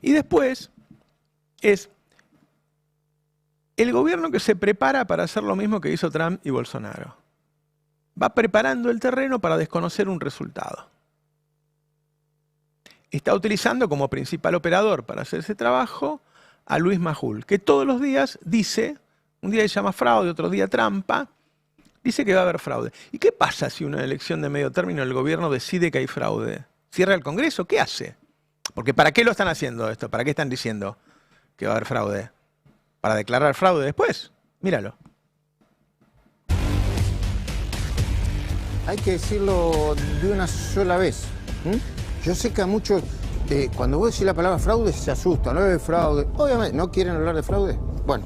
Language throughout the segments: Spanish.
Y después es el gobierno que se prepara para hacer lo mismo que hizo Trump y Bolsonaro. Va preparando el terreno para desconocer un resultado. Está utilizando como principal operador para hacer ese trabajo a Luis Majul, que todos los días dice, un día se llama fraude, otro día trampa, dice que va a haber fraude. ¿Y qué pasa si una elección de medio término el gobierno decide que hay fraude? ¿Cierra el Congreso? ¿Qué hace? Porque ¿para qué lo están haciendo esto? ¿Para qué están diciendo que va a haber fraude? ¿Para declarar fraude después? Míralo. Hay que decirlo de una sola vez. Yo sé que a muchos, cuando vos decís la palabra fraude, se asustan. No es fraude. Obviamente, ¿no quieren hablar de fraude? Bueno,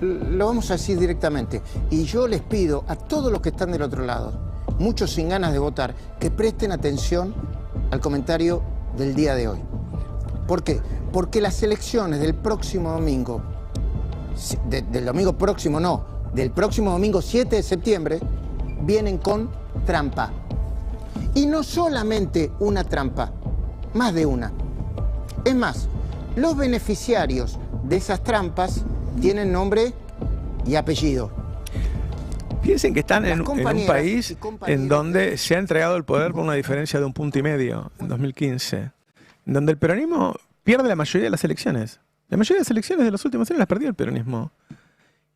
lo vamos a decir directamente. Y yo les pido a todos los que están del otro lado, muchos sin ganas de votar, que presten atención al comentario del día de hoy. ¿Por qué? Porque las elecciones del próximo domingo, del domingo próximo no, del próximo domingo 7 de septiembre, vienen con trampa. Y no solamente una trampa, más de una. Es más, los beneficiarios de esas trampas tienen nombre y apellido. Piensen que están en un país en donde se ha entregado el poder por una diferencia de 1,5 puntos en 2015, en donde el peronismo pierde la mayoría de las elecciones. La mayoría de las elecciones de los últimos años las perdió el peronismo.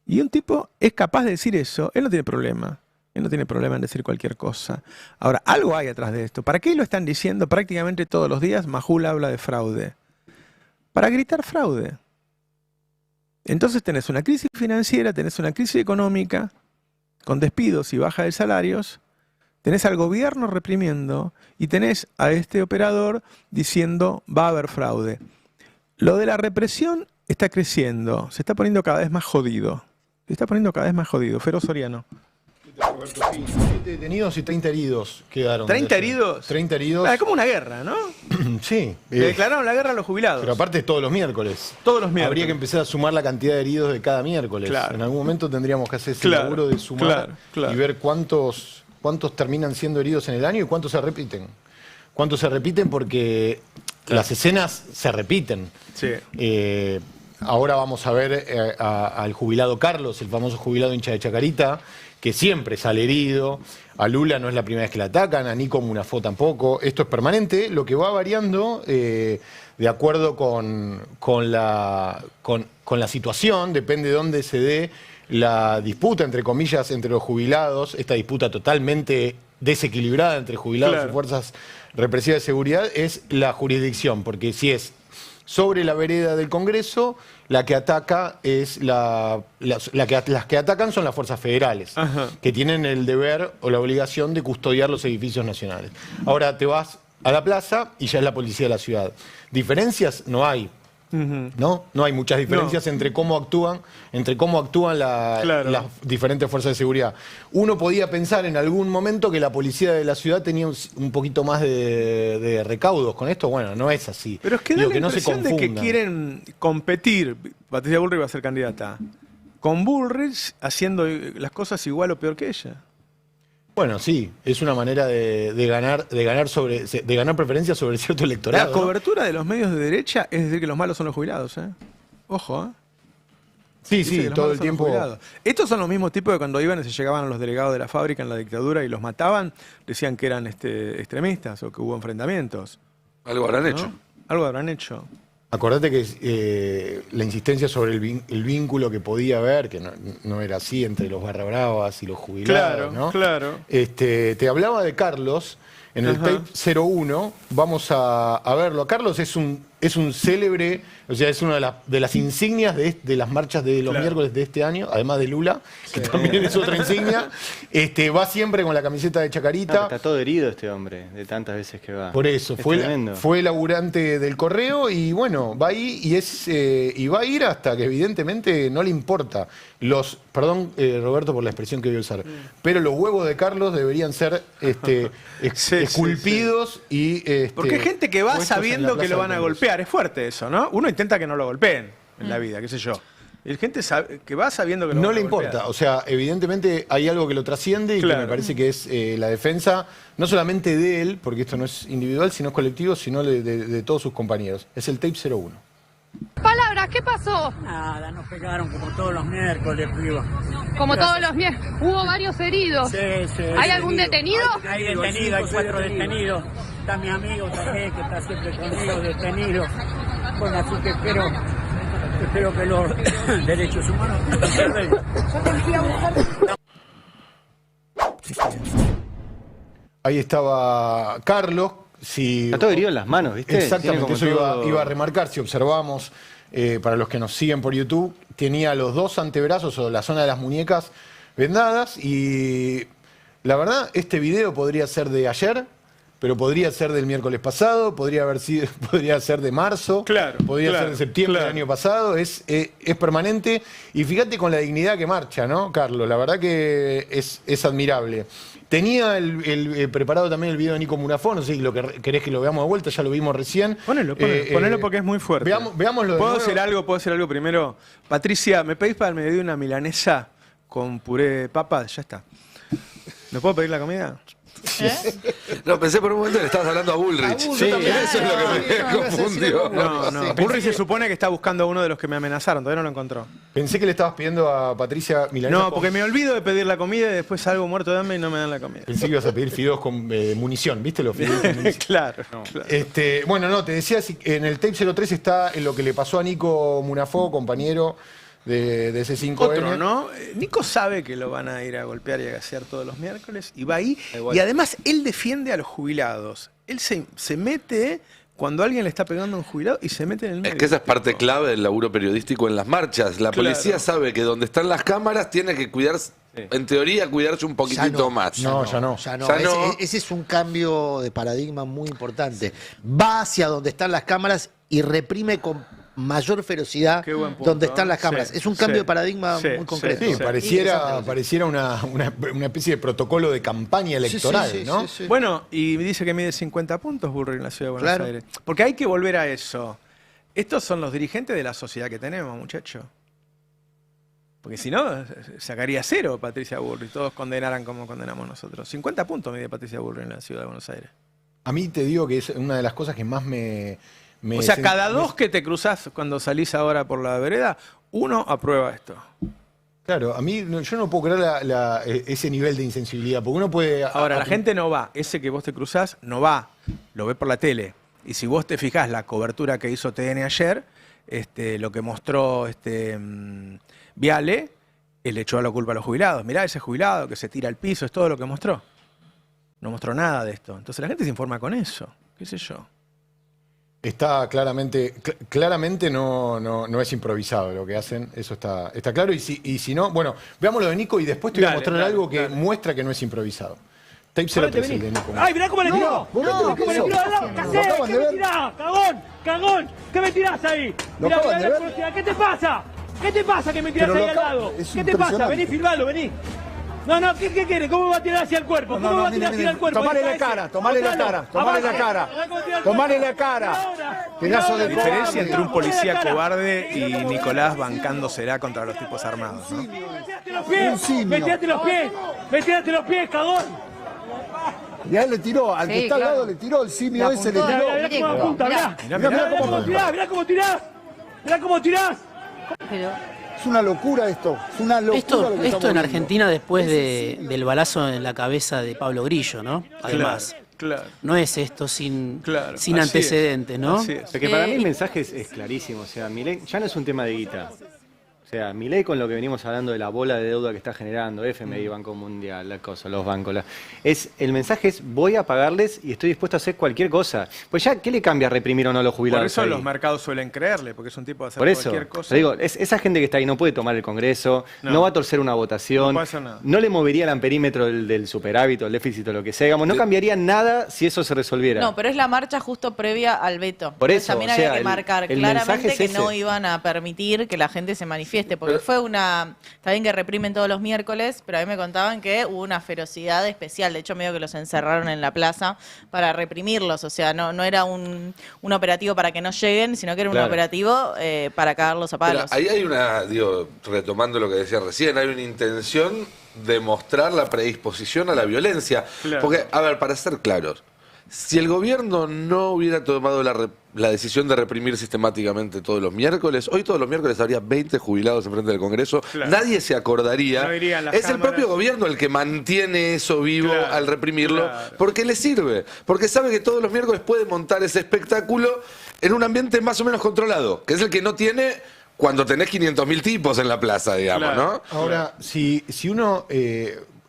Y un tipo es capaz de decir eso, él no tiene problema. Él no tiene problema en decir cualquier cosa. Ahora, algo hay atrás de esto. ¿Para qué lo están diciendo prácticamente todos los días? Majul habla de fraude. Para gritar fraude. Entonces tenés una crisis financiera, tenés una crisis económica, con despidos y baja de salarios, tenés al gobierno reprimiendo y tenés a este operador diciendo va a haber fraude. Lo de la represión está creciendo, se está poniendo cada vez más jodido. Se está poniendo cada vez más jodido. Feroz Soriano. Roberto, sí, 7 detenidos y 30 heridos quedaron. ¿30 heridos? 30 heridos. Es como una guerra, ¿no? Sí. Le declararon la guerra a los jubilados. Pero aparte es todos los miércoles. Todos los miércoles. Habría que empezar a sumar la cantidad de heridos de cada miércoles. Claro. En algún momento tendríamos que hacer ese laburo de sumar y ver cuántos terminan siendo heridos en el año y cuántos se repiten. Cuántos se repiten porque las escenas se repiten. Sí. Ahora vamos a ver al jubilado Carlos, el famoso jubilado hincha de Chacarita, que siempre sale herido. A Lula no es la primera vez que la atacan, a Nico Munafó tampoco. Esto es permanente, lo que va variando de acuerdo con la situación, depende de dónde se dé la disputa, entre comillas, entre los jubilados, esta disputa totalmente desequilibrada entre jubilados y fuerzas represivas de seguridad, es la jurisdicción, porque si es sobre la vereda del Congreso, la que ataca es las que atacan son las fuerzas federales, que tienen el deber o la obligación de custodiar los edificios nacionales. Ahora te vas a la plaza y ya es la policía de la ciudad. Diferencias no hay. ¿No? No hay muchas diferencias entre cómo actúan las diferentes fuerzas de seguridad. Uno podía pensar en algún momento que la policía de la ciudad tenía un poquito más de recaudos con esto. Bueno, no es así. Pero es que da la impresión de que quieren competir. Patricia Bullrich va a ser candidata. Con Bullrich haciendo las cosas igual o peor que ella. Bueno, sí, es una manera de ganar preferencias sobre cierto electorado. La cobertura de los medios de derecha es decir que los malos son los jubilados, ¿eh? Ojo, ¿eh? Sí, sí, todo el tiempo. Estos son los mismos tipos que cuando iban y se llegaban a los delegados de la fábrica en la dictadura y los mataban, decían que eran extremistas o que hubo enfrentamientos. Algo habrán hecho. Algo habrán hecho. Acordate que la insistencia sobre el vínculo que podía haber, que no era así entre los barra bravas y los jubilados, ¿no? Claro. Te hablaba de Carlos en el tape 01, vamos a verlo. Carlos es un célebre, o sea, es una de las insignias de las marchas de los miércoles de este año, además de Lula, que también es otra insignia. Va siempre con la camiseta de Chacarita. Está todo herido este hombre, de tantas veces que va. Por eso, fue laburante del correo y bueno, va ahí y va a ir hasta que evidentemente no le importa. Perdón, Roberto, por la expresión que voy a usar, pero los huevos de Carlos deberían ser esculpidos y... Porque hay gente que va sabiendo que lo van a golpear. Es fuerte eso, ¿no? Uno intenta que no lo golpeen en la vida, qué sé yo. Y hay gente que va sabiendo que lo van a golpear. No le importa. O sea, evidentemente hay algo que lo trasciende y que me parece que es la defensa, no solamente de él, porque esto no es individual, sino colectivo, sino de todos sus compañeros. Es el tape 01. horas, ¿qué pasó? Nada, nos pegaron como todos los miércoles, piba. Como todos los miércoles. Hubo varios heridos. Sí, sí. ¿Hay algún detenido? Hay detenido, hay 4 detenidos. Está mi amigo también, que está siempre conmigo, detenido. Bueno, así que espero que los derechos humanos intervengan. Ahí estaba Carlos. Si, Está todo herido en las manos, ¿viste? Exactamente, eso todo... iba a remarcar. Si observamos, para los que nos siguen por YouTube, tenía los 2 antebrazos o la zona de las muñecas vendadas. Y la verdad, este video podría ser de ayer, pero podría ser del miércoles pasado, podría ser de marzo, podría ser de septiembre del año pasado. Es permanente. Y fíjate con la dignidad que marcha, ¿no, Carlos? La verdad que es admirable. Tenía preparado también el video de Nico Munafó, no sé si lo querés que lo veamos de vuelta, ya lo vimos recién. Ponelo porque es muy fuerte. Veámoslo de ¿Puedo nuevo. decir algo primero? Patricia, ¿me pedís para el mediodía una milanesa con puré de papas? Ya está. ¿Me puedo pedir la comida? No, pensé por un momento que le estabas hablando a Bullrich. Sí, eso es lo que me confundió. No. Bullrich se supone que está buscando a uno de los que me amenazaron, todavía no lo encontró. Pensé que le estabas pidiendo a Patricia milanesa. No, porque me olvido de pedir la comida y después salgo muerto de hambre y no me dan la comida. Pensé que ibas a pedir fideos con munición, ¿viste los fideos con munición? Claro. Bueno, no, te decía, en el tape 03 está en lo que le pasó a Nico Munafó, compañero de C5N. Otro, ¿no? Nico sabe que lo van a ir a golpear y a gasear todos los miércoles y va ahí. Y además él defiende a los jubilados. Él se mete cuando alguien le está pegando a un jubilado y se mete en el medio. Es que esa es parte clave del laburo periodístico en las marchas. La policía sabe que donde están las cámaras tiene que cuidarse, en teoría, cuidarse un poquitito más. Ya no. Ese es un cambio de paradigma muy importante. Va hacia donde están las cámaras y reprime con mayor ferocidad donde están las cámaras. Sí, es un cambio de paradigma muy concreto. Sí, pareciera una especie de protocolo de campaña electoral, ¿no? Sí. Bueno, y dice que mide 50 puntos Bullrich en la ciudad de Buenos Aires. Porque hay que volver a eso. Estos son los dirigentes de la sociedad que tenemos, muchachos. Porque si no, sacaría 0 Patricia Bullrich. Todos condenaran como condenamos nosotros. 50 puntos mide Patricia Bullrich en la ciudad de Buenos Aires. A mí te digo que es una de las cosas que más o sea, cada 2 que te cruzás cuando salís ahora por la vereda, 1 aprueba esto. Claro, a mí yo no puedo creer ese nivel de insensibilidad, porque uno puede... Ahora, la gente no va. Ese que vos te cruzás no va. Lo ve por la tele. Y si vos te fijás la cobertura que hizo TN ayer, lo que mostró Viale, él le echó la culpa a los jubilados. Mirá ese jubilado que se tira al piso, es todo lo que mostró. No mostró nada de esto. Entonces la gente se informa con eso. ¿Qué sé yo? Está claramente no es improvisado lo que hacen, eso está claro. Y si no, bueno, veamos lo de Nico y después te voy a mostrar algo que muestra que no es improvisado. Tape 03, el de Nico. ¡Ay, mirá cómo le tiró! ¡Cómo le tiró! ¿Qué me tirás? ¡Cagón! ¿Qué me tirás ahí? Mirá, ¿qué te pasa? ¿Qué te pasa que me tirás ahí al lado? ¿Qué te pasa? Vení, filmalo, vení. No, ¿qué quiere? ¿Cómo va a tirar hacia el cuerpo? ¿Cómo va a tirar hacia el cuerpo? Tomale la cara. Tomale la cara. Pedazo de diferencia entre un policía cobarde y Nicolás bancándosela contra los tipos armados, ¿no? ¡Metete los pies, cagón! Y a él le tiró, al que está al lado le tiró, el simio ese le tiró. Mirá cómo tirás. Es una locura esto, es una locura. Esto en Argentina después del balazo en la cabeza de Pablo Grillo, ¿no? Además, no es esto sin antecedentes, ¿no? Porque para mí el mensaje es clarísimo, o sea, Milei ya no es un tema de guita. O sea, Milei con lo que venimos hablando de la bola de deuda que está generando, FMI, Banco Mundial, la cosa, los bancos, el mensaje es voy a pagarles y estoy dispuesto a hacer cualquier cosa. Pues ya, ¿qué le cambia reprimir o no a los jubilados? Por eso ahí? Los mercados suelen creerle, porque es un tipo de hacer cualquier cosa. Te digo, esa gente que está ahí no puede tomar el Congreso, no va a torcer una votación, no pasa nada. No le movería el amperímetro del superávit o el déficit o lo que sea, digamos, no cambiaría nada si eso se resolviera. No, pero es la marcha justo previa al veto. Por eso, también había que marcar claramente que no ese. Iban a permitir que la gente se manifieste, porque fue está bien que reprimen todos los miércoles, pero a mí me contaban que hubo una ferocidad especial. De hecho, medio que los encerraron en la plaza para reprimirlos. O sea, no era un operativo para que no lleguen, sino que era un operativo para cagarlos a palos. Pero ahí hay retomando lo que decía recién, hay una intención de mostrar la predisposición a la violencia. Porque, a ver, para ser claros, Si el gobierno no hubiera tomado la decisión de reprimir sistemáticamente todos los miércoles, hoy todos los miércoles habría 20 jubilados enfrente del Congreso, nadie se acordaría. No irían las es cámaras. el propio gobierno el que mantiene eso vivo al reprimirlo, porque le sirve, porque sabe que todos los miércoles puede montar ese espectáculo en un ambiente más o menos controlado, que es el que no tiene cuando tenés 500.000 tipos en la plaza, digamos, ¿no? Ahora, si uno...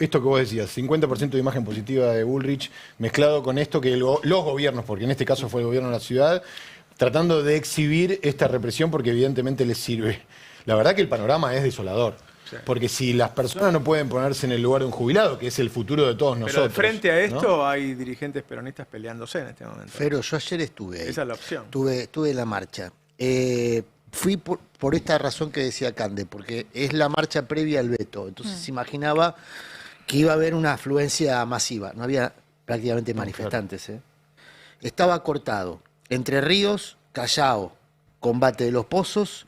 esto que vos decías, 50% de imagen positiva de Bullrich, mezclado con esto que los gobiernos, porque en este caso fue el gobierno de la ciudad, tratando de exhibir esta represión porque evidentemente les sirve. La verdad que el panorama es desolador. Sí. Porque si las personas no pueden ponerse en el lugar de un jubilado, que es el futuro de todos nosotros. Pero frente a esto hay dirigentes peronistas peleándose en este momento. Pero yo ayer estuve ahí. Esa es la opción. Estuve en la marcha. Fui por esta razón que decía Cande, porque es la marcha previa al veto. Entonces se imaginaba que iba a haber una afluencia masiva. No había prácticamente manifestantes. Estaba cortado. Entre Ríos, Callao, Combate de los Pozos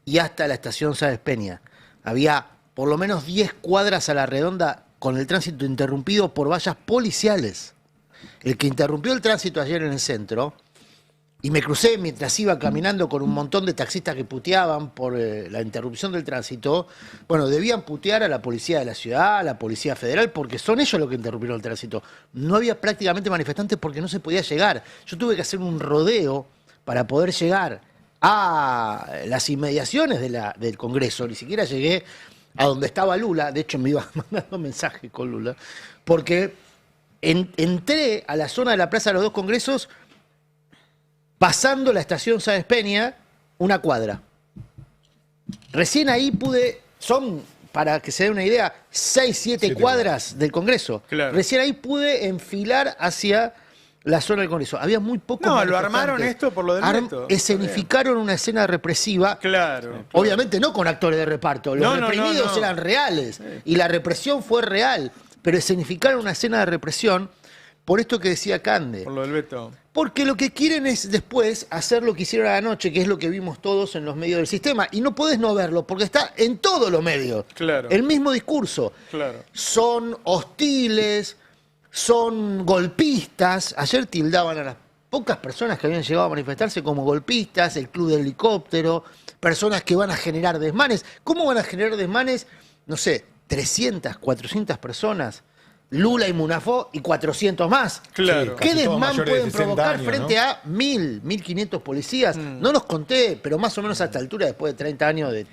y hasta la estación Sáenz Peña. Había por lo menos 10 cuadras a la redonda con el tránsito interrumpido por vallas policiales. El que interrumpió el tránsito ayer en el centro, y me crucé mientras iba caminando con un montón de taxistas que puteaban por la interrupción del tránsito, bueno, debían putear a la policía de la ciudad, a la policía federal, porque son ellos los que interrumpieron el tránsito. No había prácticamente manifestantes porque no se podía llegar. Yo tuve que hacer un rodeo para poder llegar a las inmediaciones del Congreso. Ni siquiera llegué a donde estaba Lula. De hecho, me iba mandando mensajes con Lula. Porque entré a la zona de la Plaza de los Dos Congresos pasando la estación Sáenz Peña, una cuadra. Recién ahí pude, son, para que se dé una idea, 6, 7 cuadras del Congreso. Claro. Recién ahí pude enfilar hacia la zona del Congreso. Había muy pocos manifestantes. Lo armaron esto por lo del veto. Escenificaron una escena represiva. Claro. Obviamente no con actores de reparto. Los reprimidos eran reales. Sí. Y la represión fue real. Pero escenificaron una escena de represión por esto que decía Cande. Por lo del veto. Porque lo que quieren es después hacer lo que hicieron anoche, que es lo que vimos todos en los medios del sistema. Y no podés no verlo, porque está en todos los medios. Claro. El mismo discurso. Claro. Son hostiles, son golpistas. Ayer tildaban a las pocas personas que habían llegado a manifestarse como golpistas, el club del helicóptero, personas que van a generar desmanes. ¿Cómo van a generar desmanes? No sé, 300, 400 personas. Lula y Munafó y 400 más. Claro. ¿Qué desmán pueden provocar frente a 1.000, 1.500 policías? No los conté, pero más o menos a esta altura, después de 30 años de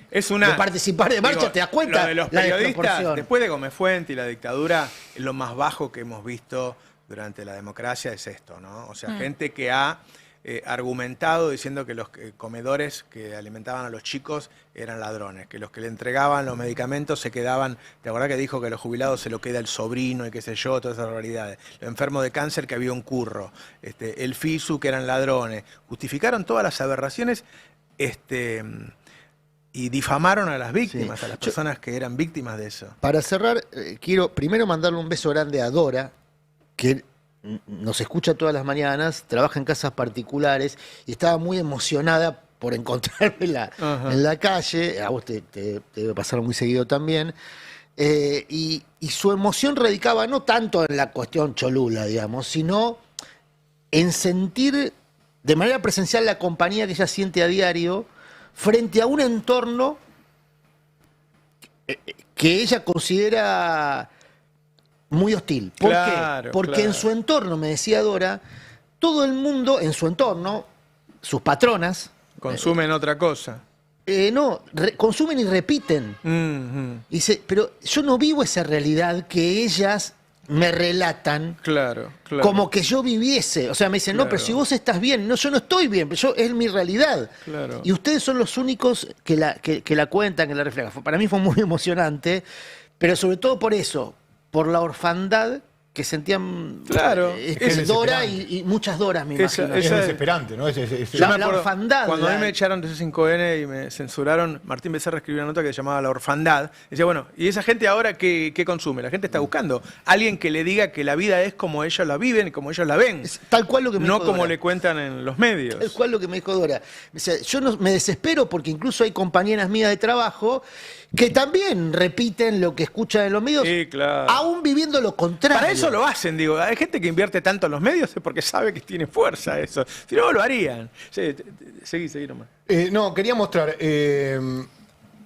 participar de marcha, te das cuenta. Lo de los periodistas, después de Gómez Fuente y la dictadura, lo más bajo que hemos visto durante la democracia es esto, ¿no? O sea, gente que ha argumentado diciendo que los comedores que alimentaban a los chicos eran ladrones, que los que le entregaban los medicamentos se quedaban, ¿te acordás que dijo que a los jubilados se lo queda el sobrino y qué sé yo, todas esas realidades? Los enfermos de cáncer que había un curro, el FISU que eran ladrones, justificaron todas las aberraciones y difamaron a las víctimas, a las personas que eran víctimas de eso. Para cerrar, quiero primero mandarle un beso grande a Dora, que nos escucha todas las mañanas, trabaja en casas particulares y estaba muy emocionada por encontrarme en la calle. A vos te debe pasar muy seguido también. Y su emoción radicaba no tanto en la cuestión cholula, digamos, sino en sentir de manera presencial la compañía que ella siente a diario frente a un entorno que ella considera muy hostil. ¿Por qué? Porque en su entorno, me decía Dora, todo el mundo en su entorno, sus patronas... Consumen otra cosa. Consumen y repiten. Dice, pero yo no vivo esa realidad que ellas me relatan como que yo viviese. O sea, me dicen, no, pero si vos estás bien. No, yo no estoy bien, pero es mi realidad. Y ustedes son los únicos que la cuentan, que la reflejan. Para mí fue muy emocionante, pero sobre todo por eso, por la orfandad que sentían Dora y muchas Doras, me imagino. Es desesperante, ¿no? La orfandad. Cuando a mí me echaron de C5N y me censuraron, Martín Becerra escribió una nota que se llamaba La Orfandad. Decía, bueno, ¿y esa gente ahora qué consume? La gente está buscando alguien que le diga que la vida es como ellos la viven y como ellos la ven. Es tal cual lo que me dijo No como Dora. le cuentan en los medios. Tal cual lo que me dijo Dora. O sea, yo me desespero porque incluso hay compañeras mías de trabajo que también repiten lo que escuchan en los medios, aún viviendo lo contrario. Para eso eso lo hacen, digo. Hay gente que invierte tanto en los medios es porque sabe que tiene fuerza eso. Si no, lo harían. Sí, seguí nomás. No, quería mostrar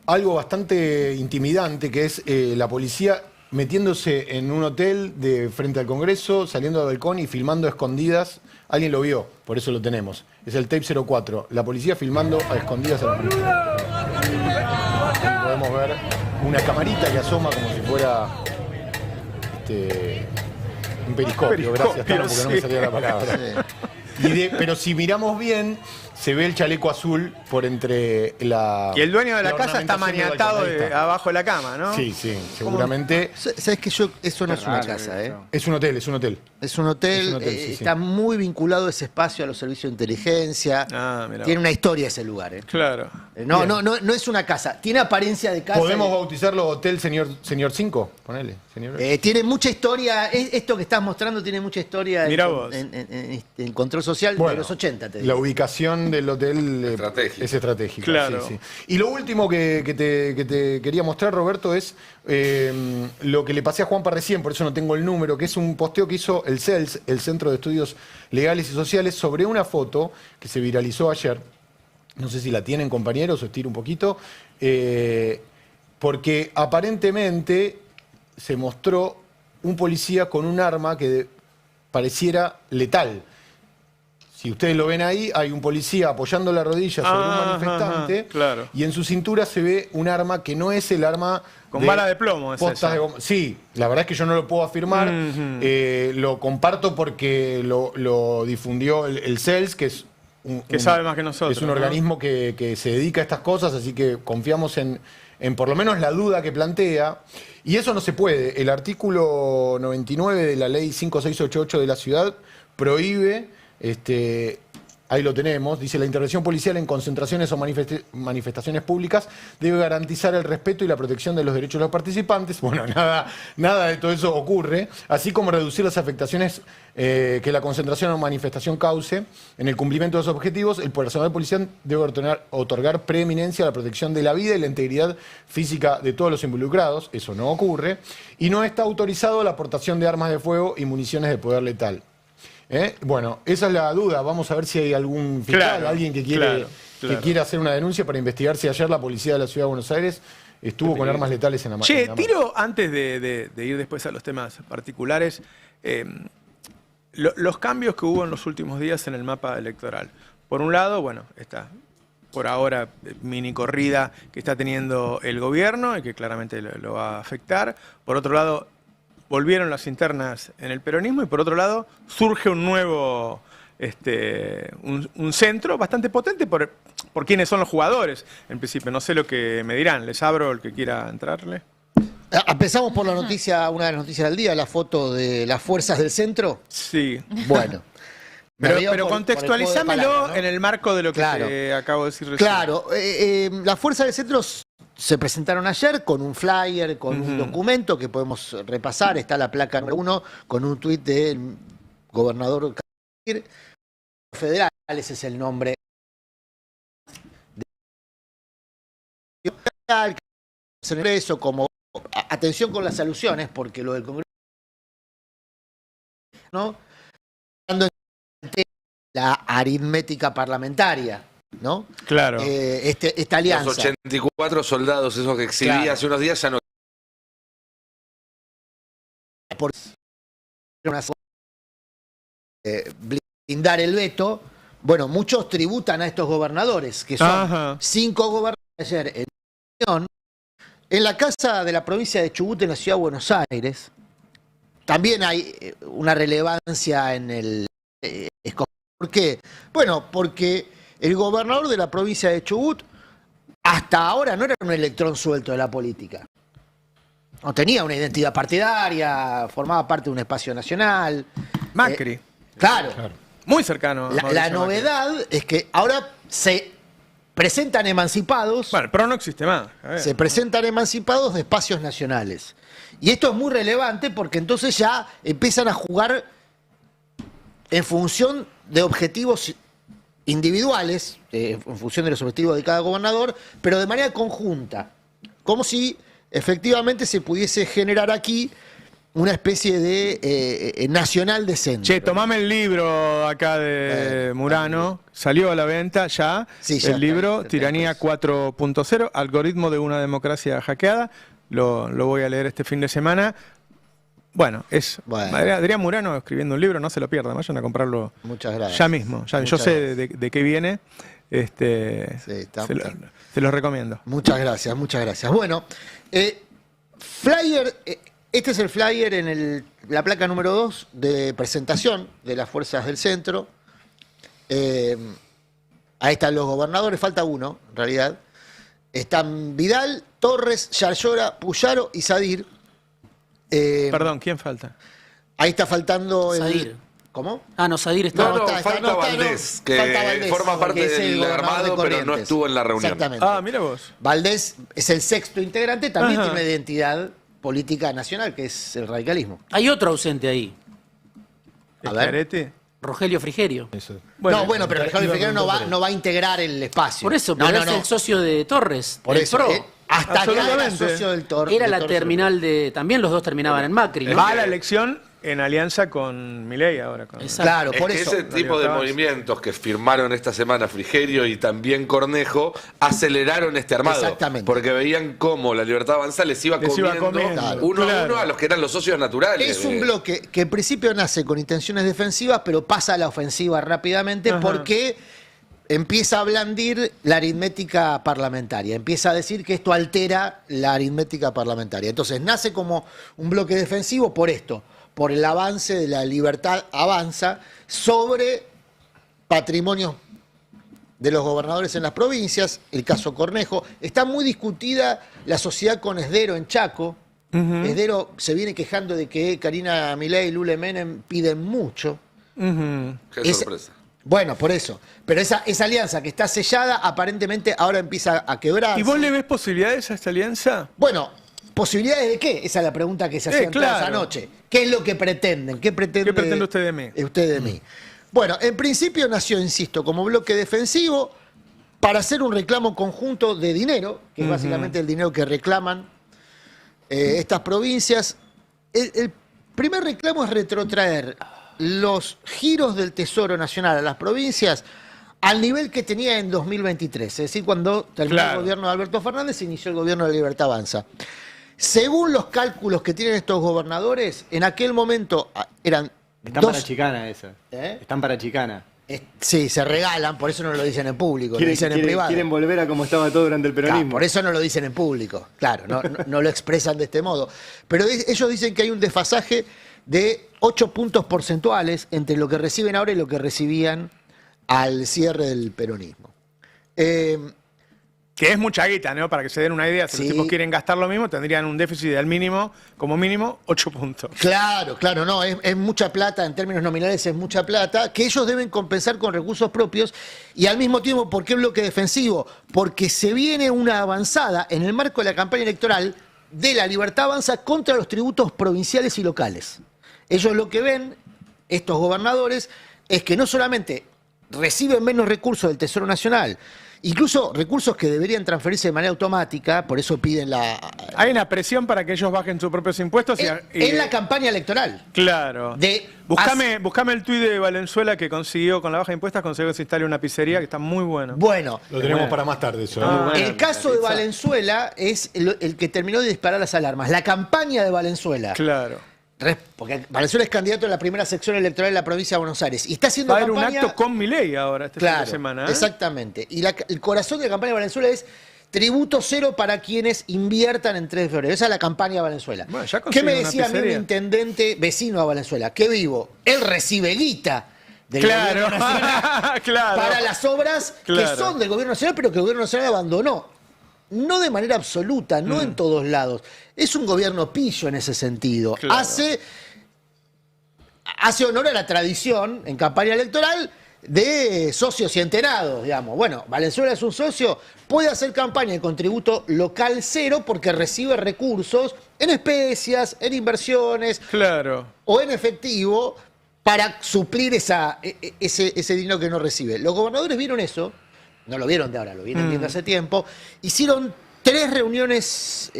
algo bastante intimidante, que es la policía metiéndose en un hotel de frente al Congreso, saliendo al balcón y filmando a escondidas. Alguien lo vio, por eso lo tenemos. Es el tape 04. La policía filmando a escondidas a la policía. Ahí podemos ver una camarita que asoma como si fuera un periscopio. Gracias, Tano, porque no me salía la palabra. Sí. Pero si miramos bien, se ve el chaleco azul por entre la... Y el dueño de la casa está maniatado abajo de la cama, ¿no? Sí, seguramente. ¿Sabes que eso no es una casa, ¿eh? Es un hotel, es un hotel. Es un hotel, está muy vinculado ese espacio a los servicios de inteligencia. Tiene una historia ese lugar, ¿eh? Claro. No es una casa. Tiene apariencia de casa. ¿Podemos bautizarlo Hotel Señor 5? Ponele, señor. Tiene mucha historia. Esto que estás mostrando tiene mucha historia en control social de los 80, te digo. La ubicación del hotel es estratégica. Claro. Sí. Y lo último que te quería mostrar, Roberto, es lo que le pasé a Juanpa recién, por eso no tengo el número, que es un posteo que hizo el CELS, el Centro de Estudios Legales y Sociales, sobre una foto que se viralizó ayer. No sé si la tienen, compañeros, o estiro un poquito. Porque aparentemente se mostró un policía con un arma que pareciera letal. Si ustedes lo ven ahí, hay un policía apoyando la rodilla sobre un manifestante, claro. Y en su cintura se ve un arma que no es el arma... Con bala de plomo, sí, la verdad es que yo no lo puedo afirmar. Lo comparto porque lo difundió el CELS, que es que sabe más que nosotros. Es un organismo que se dedica a estas cosas, así que confiamos en por lo menos la duda que plantea. Y eso no se puede. El artículo 99 de la ley 5688 de la ciudad prohíbe... ahí lo tenemos, dice: la intervención policial en concentraciones o manifestaciones públicas debe garantizar el respeto y la protección de los derechos de los participantes. Bueno, nada de todo eso ocurre, así como reducir las afectaciones que la concentración o manifestación cause. En el cumplimiento de los objetivos, el personal policial debe otorgar preeminencia a la protección de la vida y la integridad física de todos los involucrados. Eso no ocurre. Y no está autorizado la aportación de armas de fuego y municiones de poder letal. Bueno, esa es la duda. Vamos a ver si hay algún fiscal, alguien que quiere hacer una denuncia para investigar si ayer la policía de la Ciudad de Buenos Aires estuvo con armas letales en la mano. Tiro, antes de ir después a los temas particulares, los cambios que hubo en los últimos días en el mapa electoral. Por un lado, bueno, está por ahora mini corrida que está teniendo el gobierno y que claramente lo va a afectar. Por otro lado, volvieron las internas en el peronismo y por otro lado surge un nuevo un centro bastante potente por quiénes son los jugadores. En principio, no sé lo que me dirán. Les abro el que quiera entrarle. Empezamos por la noticia, una de las noticias del día, la foto de las fuerzas del centro. Sí. Bueno. Pero contextualizámelo en el marco de lo que acabo de decir recién. Claro. Las fuerzas del centro se presentaron ayer con un flyer, con un documento que podemos repasar. Está la placa número 1 con un tuit del gobernador federal. Ese es el nombre. Eso como atención con las alusiones, porque lo del Congreso, ¿no? La aritmética parlamentaria, ¿no? Claro. Esta alianza. Los 84 soldados, esos que exhibí hace unos días, ya no. Por blindar el veto. Bueno, muchos tributan a estos gobernadores, que son 5 gobernadores ayer en la casa de la provincia de Chubut, en la ciudad de Buenos Aires. También hay una relevancia en el ¿por qué? Bueno, porque el gobernador de la provincia de Chubut hasta ahora no era un electrón suelto de la política. No tenía una identidad partidaria, formaba parte de un espacio nacional. Macri. Claro. Muy cercano. La novedad es que ahora se presentan emancipados. Bueno, pero no existe más. Se presentan emancipados de espacios nacionales. Y esto es muy relevante porque entonces ya empiezan a jugar en función de objetivos individuales, en función de los objetivos de cada gobernador, pero de manera conjunta. Como si efectivamente se pudiese generar aquí una especie de nacional de centro. Che, tomame el libro acá de Murano. Salió a la venta ya, Sí, ya el libro está, Tiranía 4.0, algoritmo de una democracia hackeada. Lo voy a leer este fin de semana. Bueno, Adrián Murano escribiendo un libro, no se lo pierdan, vayan a comprarlo. Muchas gracias. Ya mismo. Yo sé de qué viene. Se los recomiendo. Muchas gracias, muchas gracias. Bueno, flyer, este es el flyer en la placa número 2 de presentación de las fuerzas del centro. Ahí están los gobernadores, falta uno, en realidad. Están Vidal, Torres, Yarlora, Puyaro y Sadir. Perdón, ¿quién falta? Ahí está faltando Sadir. ¿Cómo? Ah, no, Sadir está. No, falta Valdés, que falta Valdés, forma parte que es el del gobernador de armado, pero no Corrientes. estuvo en la reunión. Exactamente. Ah, mira vos. Valdés es el sexto integrante, también Ajá. tiene una identidad política nacional, que es el radicalismo. Hay otro ausente ahí, A ver. ¿Clarete? Rogelio Frigerio. Bueno, pero Alejandro Figueroa no va a integrar el espacio. Por eso, no, pero no, es no. el socio de Torres, Por del eso, PRO. hasta acá era Absolutamente. socio del Era de la Torres. terminal de... También los dos terminaban en Macri, ¿no? Va a la elección en alianza con Milei ahora. Exacto. Claro, Es por que eso. ese tipo de movimientos que firmaron esta semana Frigerio y también Cornejo aceleraron este armado. Exactamente. Porque veían cómo la Libertad Avanza les iba comiendo Claro. uno a Claro. uno a los que eran los socios naturales. Es un bloque que en principio nace con intenciones defensivas, pero pasa a la ofensiva rápidamente Ajá. porque empieza a blandir la aritmética parlamentaria, empieza a decir que esto altera la aritmética parlamentaria. Entonces nace como un bloque defensivo por esto, por el avance de la Libertad Avanza sobre patrimonios de los gobernadores en las provincias, el caso Cornejo. Está muy discutida la sociedad con Esdero en Chaco. Esdero se viene quejando de que Karina Milei y Lule Menem piden mucho. Qué sorpresa. Bueno, por eso. Pero esa alianza que está sellada, aparentemente ahora empieza a quebrarse. ¿Y vos le ves posibilidades a esta alianza? Bueno, ¿posibilidades de qué? Esa es la pregunta que se hacían todas claro. anoche. ¿Qué es lo que pretenden? ¿Qué pretende usted de mí? Usted de mí. Bueno, en principio nació, insisto, como bloque defensivo para hacer un reclamo conjunto de dinero, que es básicamente el dinero que reclaman estas provincias. El primer reclamo es retrotraer los giros del Tesoro Nacional a las provincias al nivel que tenía en 2023, es decir, cuando terminó el gobierno de Alberto Fernández e inició el gobierno de la Libertad Avanza. Según los cálculos que tienen estos gobernadores, en aquel momento eran Están para chicana esa. Están para chicana. Sí, se regalan, por eso no lo dicen en público, lo dicen en privado. Quieren volver a como estaba todo durante el peronismo. Claro, por eso no lo dicen en público, claro, no lo expresan de este modo. Pero ellos dicen que hay un desfasaje de 8 puntos porcentuales entre lo que reciben ahora y lo que recibían al cierre del peronismo. Que es mucha guita, ¿no? Para que se den una idea, si los tipos quieren gastar lo mismo, tendrían un déficit al mínimo, como mínimo, 8 puntos. Claro, no, es mucha plata, en términos nominales es mucha plata, que ellos deben compensar con recursos propios y al mismo tiempo, ¿por qué bloque defensivo? Porque se viene una avanzada en el marco de la campaña electoral de la Libertad Avanza contra los tributos provinciales y locales. Ellos lo que ven, estos gobernadores, es que no solamente reciben menos recursos del Tesoro Nacional, incluso recursos que deberían transferirse de manera automática, por eso piden la... Hay una presión para que ellos bajen sus propios impuestos. En la campaña electoral. Claro. Buscame el tuit de Valenzuela que consiguió, con la baja de impuestos, consiguió que se instale una pizzería que está muy bueno. Bueno. Lo tenemos para más tarde eso. El caso de Valenzuela es el que terminó de disparar las alarmas. La campaña de Valenzuela. Claro. Porque Valenzuela es candidato en la primera sección electoral de la provincia de Buenos Aires. Y está haciendo Va a haber campaña... un acto con Milei ahora, fin de semana. Exactamente. Y el corazón de la campaña de Valenzuela es tributo cero para quienes inviertan en 3 de febrero. Esa es la campaña de Valenzuela. Bueno, ya ¿Qué me una decía a mí un pizzería. intendente vecino a Valenzuela? Que vivo. Él recibe guita del gobierno nacional para las obras que son del gobierno nacional, pero que el gobierno nacional abandonó. No de manera absoluta, no en todos lados. Es un gobierno pillo en ese sentido. Claro. Hace honor a la tradición en campaña electoral de socios y enterados, digamos. Bueno, Valenzuela es un socio, puede hacer campaña de contributo local cero porque recibe recursos en especias, en inversiones o en efectivo para suplir ese dinero que no recibe. Los gobernadores vieron eso. No lo vieron de ahora, lo vienen viendo hace tiempo. Hicieron 3 reuniones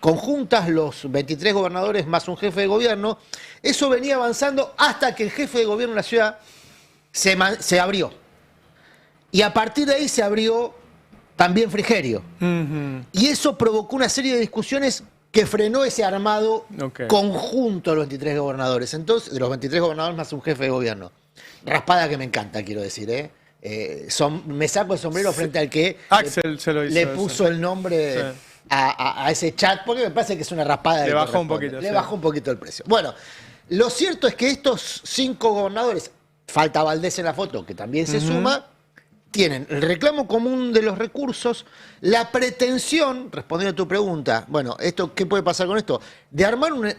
conjuntas, los 23 gobernadores más un jefe de gobierno. Eso venía avanzando hasta que el jefe de gobierno de la ciudad se abrió. Y a partir de ahí se abrió también Frigerio. Y eso provocó una serie de discusiones que frenó ese armado conjunto de los 23 gobernadores. Entonces, de los 23 gobernadores más un jefe de gobierno. Raspada que me encanta, quiero decir, me saco el sombrero frente al que Axel le puso el nombre a ese chat, porque me parece que es una raspada. Le bajó un poquito. Le bajó un poquito el precio. Bueno, lo cierto es que estos 5 gobernadores, falta Valdés en la foto, que también se suma, tienen el reclamo común de los recursos, la pretensión, respondiendo a tu pregunta, bueno, ¿qué puede pasar con esto? De armar una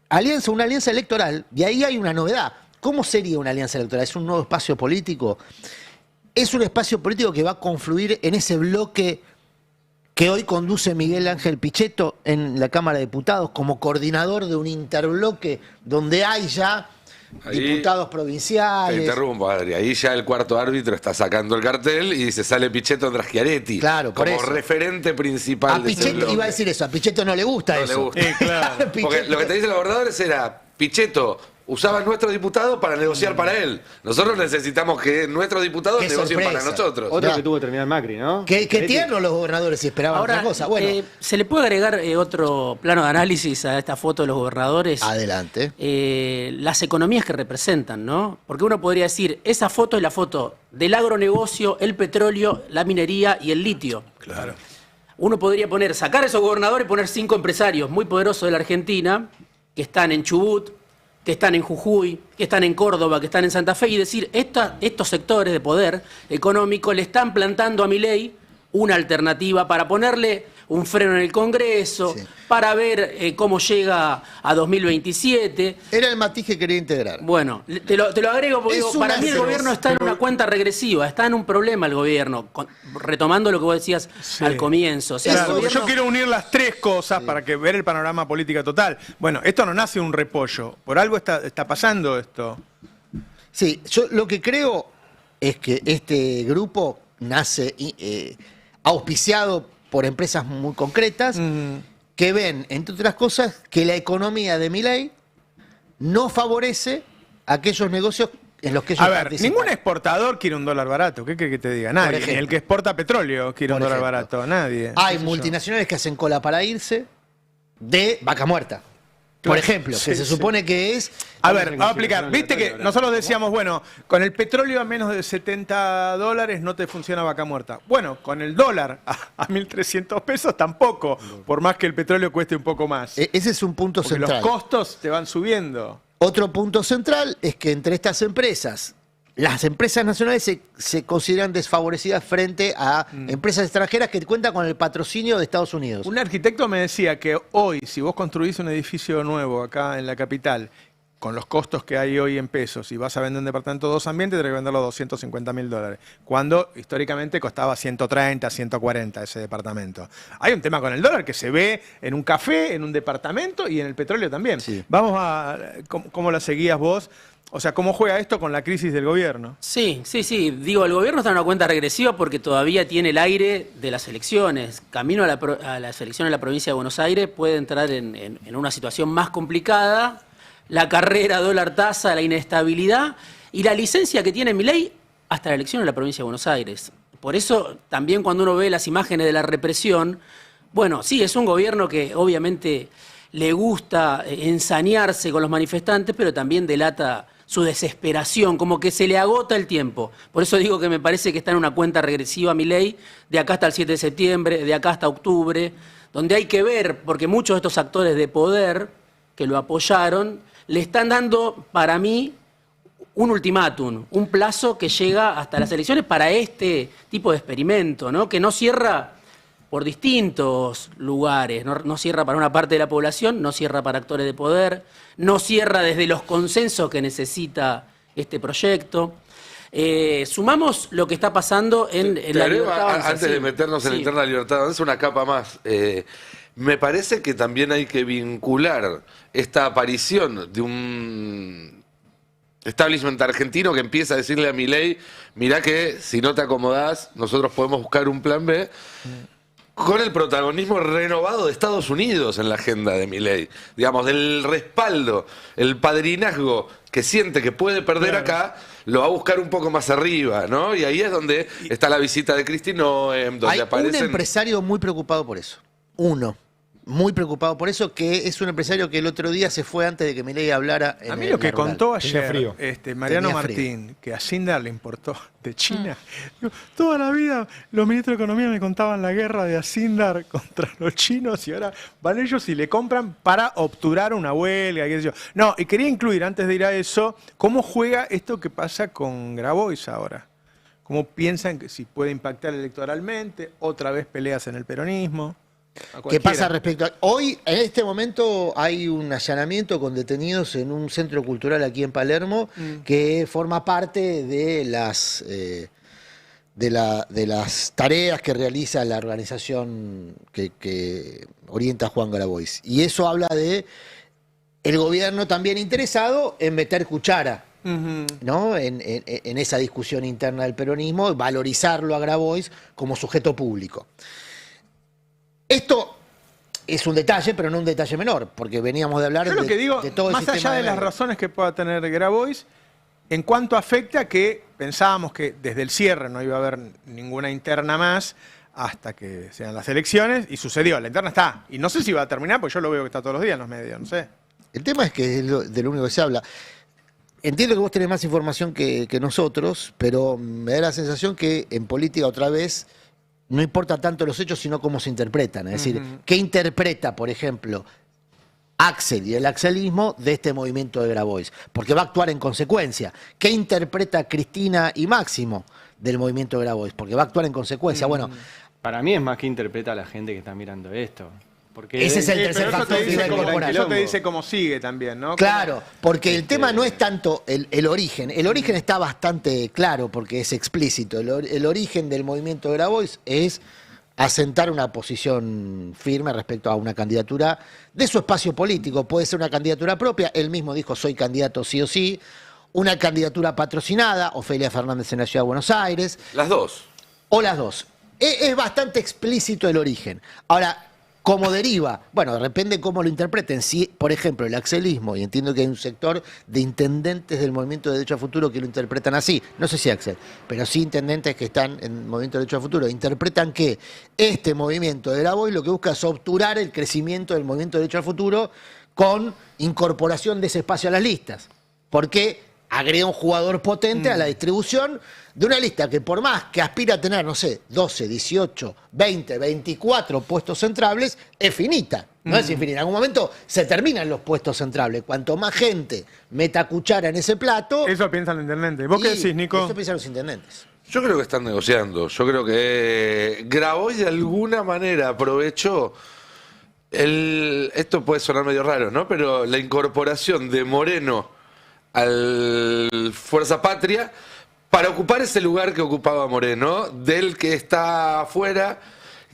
alianza electoral, y ahí hay una novedad. ¿Cómo sería una alianza electoral? ¿Es un nuevo espacio político? Es un espacio político que va a confluir en ese bloque que hoy conduce Miguel Ángel Pichetto en la Cámara de Diputados como coordinador de un interbloque donde hay ya diputados provinciales. Te interrumpo, Adri. Ahí ya el cuarto árbitro está sacando el cartel y se sale Pichetto Andrés Schiaretti. Claro, por como eso. Referente principal a Pichetto, iba a decir eso, a Pichetto no le gusta eso. Le gusta. Claro. Porque lo que te dicen los gobernadores era, Pichetto usaba nuestros diputados para negociar para él. Nosotros necesitamos que nuestros diputados negocien para nosotros. Otro que tuvo que terminar Macri, ¿no? Qué tierno los gobernadores y esperaban otra cosa. Bueno, ¿se le puede agregar otro plano de análisis a esta foto de los gobernadores? Adelante. Las economías que representan, ¿no? Porque uno podría decir, esa foto es la foto del agronegocio, el petróleo, la minería y el litio. Claro. Uno podría sacar a esos gobernadores y poner 5 empresarios muy poderosos de la Argentina, que están en Chubut, que están en Jujuy, que están en Córdoba, que están en Santa Fe, y decir, estos sectores de poder económico le están plantando a Milei una alternativa para ponerle un freno en el Congreso, para ver cómo llega a 2027. Era el matiz que quería integrar. Bueno, te lo agrego porque para mí el gobierno está en una cuenta regresiva, está en un problema el gobierno, retomando lo que vos decías al comienzo. O sea, claro, yo quiero unir las 3 cosas para que ver el panorama político total. Bueno, esto no nace un repollo, por algo está pasando esto. Sí, yo lo que creo es que este grupo nace auspiciado por empresas muy concretas que ven, entre otras cosas, que la economía de Milei no favorece aquellos negocios en los que ellos participan. Ningún exportador quiere un dólar barato. ¿Qué quiere que te diga? Nadie. Ni el que exporta petróleo quiere un dólar barato. Nadie. Hay multinacionales que hacen cola para irse de Vaca Muerta. Por ejemplo, que se supone que es... A ver, vamos a explicar. Viste que nosotros decíamos, bueno, con el petróleo a menos de $70 no te funciona Vaca Muerta. Bueno, con el dólar a 1.300 pesos tampoco, por más que el petróleo cueste un poco más. Ese es un punto porque central. Los costos te van subiendo. Otro punto central es que entre estas empresas, las empresas nacionales se consideran desfavorecidas frente a empresas extranjeras que cuentan con el patrocinio de Estados Unidos. Un arquitecto me decía que hoy, si vos construís un edificio nuevo acá en la capital, con los costos que hay hoy en pesos, y vas a vender un departamento de 2 ambientes, tenés que venderlo a $250.000. Cuando históricamente costaba 130, 140 ese departamento. Hay un tema con el dólar que se ve en un café, en un departamento y en el petróleo también. Sí. Vamos a... ¿Cómo la seguías vos? O sea, ¿cómo juega esto con la crisis del gobierno? Sí. Digo, el gobierno está en una cuenta regresiva porque todavía tiene el aire de las elecciones. Camino a las elecciones de la provincia de Buenos Aires puede entrar en una situación más complicada. La carrera dólar-tasa, la inestabilidad y la licencia que tiene Milei hasta la elección de la provincia de Buenos Aires. Por eso, también cuando uno ve las imágenes de la represión, bueno, sí, es un gobierno que obviamente le gusta ensañarse con los manifestantes, pero también delata su desesperación, como que se le agota el tiempo. Por eso digo que me parece que está en una cuenta regresiva Milei, de acá hasta el 7 de septiembre, de acá hasta octubre, donde hay que ver, porque muchos de estos actores de poder que lo apoyaron, le están dando, para mí, un ultimátum, un plazo que llega hasta las elecciones para este tipo de experimento, ¿no? Que no cierra por distintos lugares, no cierra para una parte de la población, no cierra para actores de poder, no cierra desde los consensos que necesita este proyecto. Sumamos lo que está pasando en la libertad. Antes de meternos en la interna libertad, es una capa más. Me parece que también hay que vincular esta aparición de un establishment argentino que empieza a decirle a Milei, mirá que si no te acomodás, nosotros podemos buscar un plan B, con el protagonismo renovado de Estados Unidos en la agenda de Milei. Digamos, del respaldo, el padrinazgo que siente que puede perder acá, lo va a buscar un poco más arriba, ¿no? Y ahí es donde está la visita de Kristi Noem, donde Hay aparecen... un empresario muy preocupado por eso. Uno. Muy preocupado por eso, que es un empresario que el otro día se fue antes de que Milei hablara en A mí lo que contó ayer frío. Mariano Tenía frío. Martín, que a Sindar le importó de China. Digo, toda la vida los ministros de Economía me contaban la guerra de Asindar contra los chinos y ahora van ellos y le compran para obturar una huelga. Qué sé yo. No, y quería incluir, antes de ir a eso, cómo juega esto que pasa con Grabois ahora. Cómo piensan que si puede impactar electoralmente, otra vez peleas en el peronismo. ¿Qué pasa respecto a...? Hoy, en este momento, hay un allanamiento con detenidos en un centro cultural aquí en Palermo que forma parte de las tareas que realiza la organización que orienta a Juan Grabois. Y eso habla de el gobierno también interesado en meter cuchara, ¿no? en esa discusión interna del peronismo, valorizarlo a Grabois como sujeto público. Esto es un detalle, pero no un detalle menor, porque veníamos de hablar Yo lo que digo, de todo el más sistema allá de las medios. razones que pueda tener Grabois, en cuanto afecta que pensábamos que desde el cierre no iba a haber ninguna interna más hasta que sean las elecciones, y sucedió, la interna está. Y no sé si va a terminar, porque yo lo veo que está todos los días en los medios, no sé. El tema es que es de lo único que se habla. Entiendo que vos tenés más información que nosotros, pero me da la sensación que en política otra vez no importa tanto los hechos, sino cómo se interpretan. Es decir, ¿qué interpreta, por ejemplo, Axel y el axelismo de este movimiento de Grabois? Porque va a actuar en consecuencia. ¿Qué interpreta Cristina y Máximo del movimiento de Grabois? Porque va a actuar en consecuencia. Bueno, Para mí es más que interpreta a la gente que está mirando esto. Porque ese es el Pero tercer eso factor te que dice iba a cómo- incorporar. eso te dice cómo sigue también, ¿no? Claro, porque el tema no es tanto el origen. El origen está bastante claro porque es explícito. El origen del movimiento de Grabois es asentar una posición firme respecto a una candidatura de su espacio político. Puede ser una candidatura propia. Él mismo dijo, soy candidato sí o sí. Una candidatura patrocinada, Ofelia Fernández en la Ciudad de Buenos Aires. Las dos. O las dos. Es bastante explícito el origen. Ahora, ¿cómo deriva? Bueno, depende cómo lo interpreten. Si, por ejemplo, el axelismo, y entiendo que hay un sector de intendentes del Movimiento de Derecho a Futuro que lo interpretan así, no sé si Axel, pero sí intendentes que están en el Movimiento de Derecho a Futuro, interpretan que este movimiento de Grabois lo que busca es obturar el crecimiento del Movimiento de Derecho al Futuro con incorporación de ese espacio a las listas. Porque agrega un jugador potente a la distribución de una lista que por más que aspira a tener, no sé, 12, 18, 20, 24 puestos centrables, es finita. No es infinita. En algún momento se terminan los puestos centrables. Cuanto más gente meta cuchara en ese plato... Eso piensan los intendentes. ¿Vos qué decís, Nico? Eso piensan los intendentes. Yo creo que están negociando. Yo creo que Grabois de alguna manera aprovechó esto puede sonar medio raro, ¿no? Pero la incorporación de Moreno al Fuerza Patria para ocupar ese lugar que ocupaba Moreno, del que está afuera